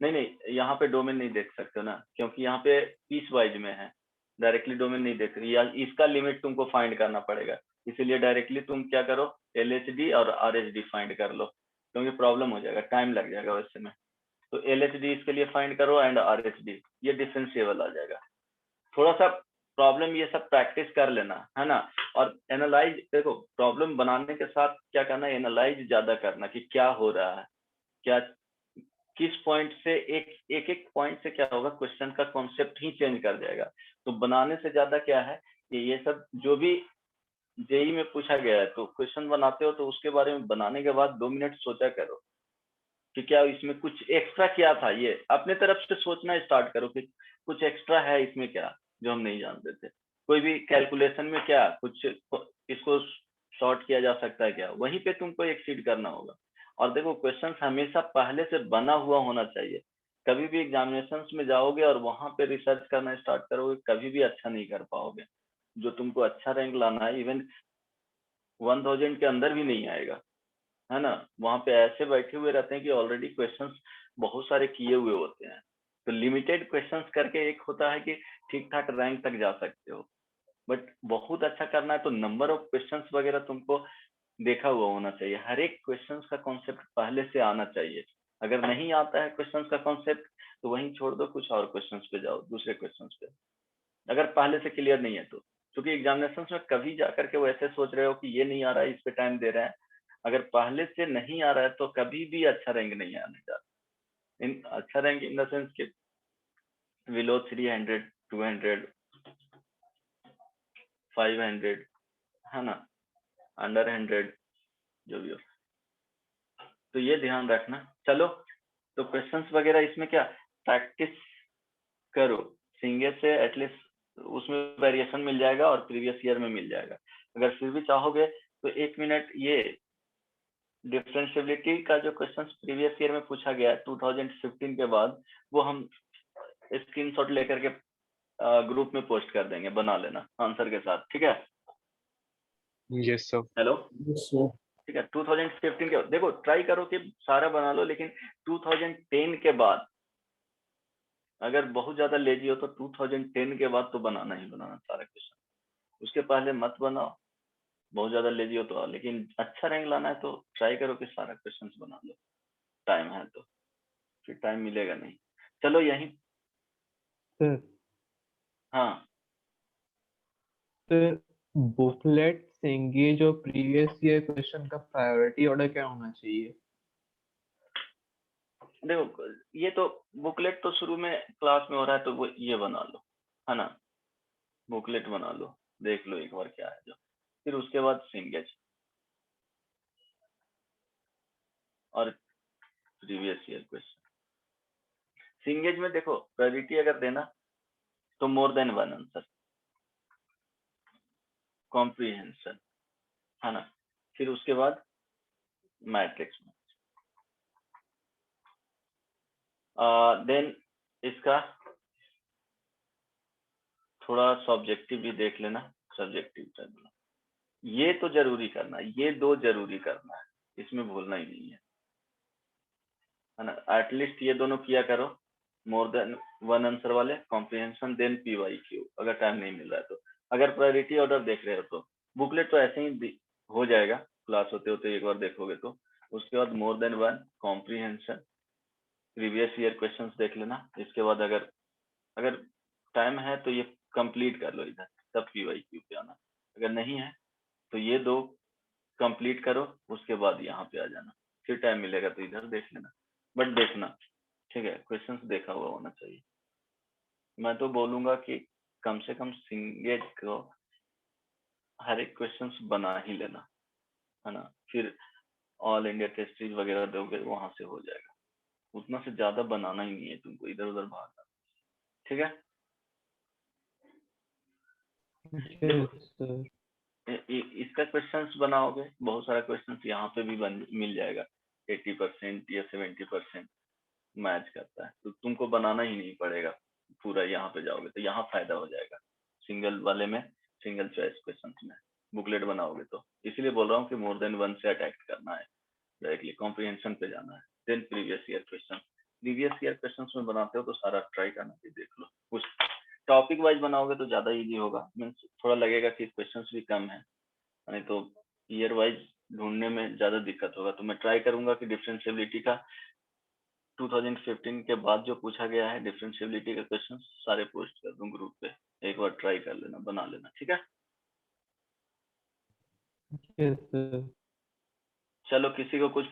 नहीं यहाँ पे डोमेन नहीं देख सकते ना, क्योंकि यहाँ पे पीस वाइज में है, डायरेक्टली डोमेन नहीं देख रही, या इसका लिमिट तुमको फाइंड करना पड़ेगा, इसीलिए डायरेक्टली तुम क्या करो LHD और RHD फाइंड कर लो, क्योंकि प्रॉब्लम हो जाएगा, टाइम लग जाएगा वैसे में। तो LHD इसके लिए फाइंड करो एंड RHD, ये डिफरेंशिएबल आ जाएगा। थोड़ा सा प्रॉब्लम ये सब प्रैक्टिस कर लेना, है ना। और एनालाइज, देखो प्रॉब्लम बनाने के साथ क्या करना है, एनालाइज ज्यादा करना कि क्या हो रहा है, क्या किस पॉइंट से एक पॉइंट से क्या होगा, क्वेश्चन का कॉन्सेप्ट ही चेंज कर जाएगा। तो बनाने से ज्यादा क्या है कि ये सब जो भी जेई में पूछा गया है, तो क्वेश्चन बनाते हो तो उसके बारे में बनाने के बाद 2 मिनट सोचा करो कि क्या इसमें कुछ एक्स्ट्रा क्या था, ये अपने तरफ से सोचना स्टार्ट करो कि कुछ एक्स्ट्रा है इसमें क्या जो हम नहीं जानते थे, कोई भी कैलकुलेशन में क्या कुछ इसको शॉर्ट किया जा सकता है क्या, वहीं पे तुमको एक्सीड करना होगा। और देखो क्वेश्चंस हमेशा पहले से बना हुआ होना चाहिए, कभी भी एग्जामिनेशंस में जाओगे और वहां पे रिसर्च करना स्टार्ट करोगे कभी भी अच्छा नहीं कर पाओगे। जो तुमको अच्छा रैंक लाना है इवन 1000 के अंदर भी नहीं आएगा, है ना। वहां पे ऐसे बैठे हुए रहते हैं कि ऑलरेडी क्वेश्चंस बहुत सारे किए हुए होते हैं, तो लिमिटेड क्वेश्चंस करके एक होता है कि ठीक ठाक रैंक तक जा सकते हो, बट बहुत अच्छा करना है तो नंबर ऑफ क्वेश्चंस वगैरह तुमको देखा हुआ होना चाहिए, हर एक क्वेश्चंस का कॉन्सेप्ट पहले से आना चाहिए। अगर नहीं आता है क्वेश्चंस का कॉन्सेप्ट तो वहीं छोड़ दो, कुछ और क्वेश्चंस पे जाओ, दूसरे क्वेश्चंस पे, अगर पहले से क्लियर नहीं है तो। क्योंकि एग्जामिनेशन में कभी जाकर के वो ऐसे सोच रहे हो कि ये नहीं आ रहा है इस पे टाइम दे रहे हैं, अगर पहले से नहीं आ रहा है तो कभी भी अच्छा रैंक नहीं आने जा रहा। इन अच्छा रैंक इन द सेंस के बिलो 300 200 500, है ना, अंडर 100 जो भी हो, तो ये ध्यान रखना। चलो तो क्वेश्चंस वगैरह इसमें क्या प्रैक्टिस करो, सिंगे से एटलीस्ट उसमें वेरिएशन मिल जाएगा और प्रीवियस ईयर में मिल जाएगा। अगर फिर भी चाहोगे तो 1 मिनट ये डिफरेंशिएबिलिटी का जो क्वेश्चन प्रीवियस ईयर में पूछा गया 2015 के बाद, वो हम स्क्रीनशॉट लेकर के ग्रुप में पोस्ट कर देंगे, बना लेना आंसर के साथ, ठीक है। Yes, sir. Hello, Yes, sir. ठीक है। 2015 के देखो ट्राई करो कि सारा बना लो, लेकिन 2010 के बाद अगर बहुत ज्यादा लेजी हो तो 2010 के बाद तो बनाना ही बनाना सारा क्वेश्चन, उसके पहले मत बनाओ, बहुत ज्यादा लेजी हो तो। लेकिन अच्छा रैंक लाना है तो ट्राई करो कि सारा क्वेश्चन बना लो, टाइम है तो, फिर टाइम मिलेगा नहीं। चलो यही, सर हाँ सर बुकलेट सेंगे जो प्रीवियस ईयर क्वेश्चन का प्रायोरिटी ऑर्डर क्या होना चाहिए? देखो ये तो बुकलेट तो शुरू में क्लास में हो रहा है तो वो ये बना लो, है ना, बुकलेट बना लो, देख लो एक बार क्या है जो, फिर उसके बाद सिंगेज और प्रीवियस ईयर क्वेश्चन। सिंगेज में देखो प्रायोरिटी अगर देना तो more than one answer, comprehension, है ना, फिर उसके बाद मैट्रिक्स में, देन इसका थोड़ा सब्जेक्टिव भी देख लेना, सब्जेक्टिव करना, ये तो जरूरी करना, ये 2 जरूरी करना है, इसमें भूलना ही नहीं है ना। एटलीस्ट ये दोनों किया करो, मोर देन वन आंसर वाले, कॉम्प्रीहेंशन देन PYQ अगर टाइम नहीं मिल रहा है तो। अगर प्रायोरिटी ऑर्डर देख रहे हो तो बुकलेट तो ऐसे ही हो जाएगा, क्लास होते होते एक बार देखोगे तो। उसके बाद more than one, comprehension, previous year questions देख लेना। इसके बाद अगर टाइम है तो ये कंप्लीट कर लो इधर, तब PYQ पे आना। अगर नहीं है तो ये 2 कंप्लीट करो, उसके बाद यहाँ पे आ जाना, फिर टाइम मिलेगा तो इधर देख लेना। बट देखना, ठीक है, क्वेश्चंस देखा हुआ होना चाहिए। मैं तो बोलूंगा कि कम से कम सिंगेट को हर एक क्वेश्चंस बना ही लेना, है ना, फिर ऑल इंडिया टेस्ट सीरीज वगैरह दोगे वहां से हो जाएगा। उतना से ज्यादा बनाना ही नहीं है तुमको, इधर उधर भागना, ठीक है। देखो सर इसका क्वेश्चंस बनाओगे, बहुत सारा क्वेश्चंस यहाँ पे भी मिल जाएगा, 80% या 70% मैच करता है, तो तुमको बनाना ही नहीं पड़ेगा पूरा। यहाँ पे जाओगे तो यहाँ फायदा हो जाएगा, सिंगल वाले में, सिंगल चॉइस क्वेश्चंस में बुकलेट बनाओगे तो। इसलिए बोल रहा हूँ कि मोर देन 1 से अटैक करना है, डायरेक्टली कॉम्प्रिहेंशन पे जाना है, then previous year question. Previous year questions में बनाते हो तो सारा ट्राई करना, फिर देख लो। कुछ टॉपिक वाइज बनाओगे तो ज्यादा इजी होगा, मीन्स थोड़ा लगेगा कि क्वेश्चंस भी कम है, नहीं तो ईयर वाइज ढूंढने में ज्यादा दिक्कत होगा। तो मैं ट्राई करूंगा कि डिफरेंशिएबिलिटी का 2015 के बाद जो पूछा गया है डिफरेंशिएबिलिटी का क्वेश्चन सारे पोस्ट कर दूं ग्रुप पे, एक बार ट्राई कर लेना, बना लेना, ठीक है। Yes sir. चलो किसी को कुछ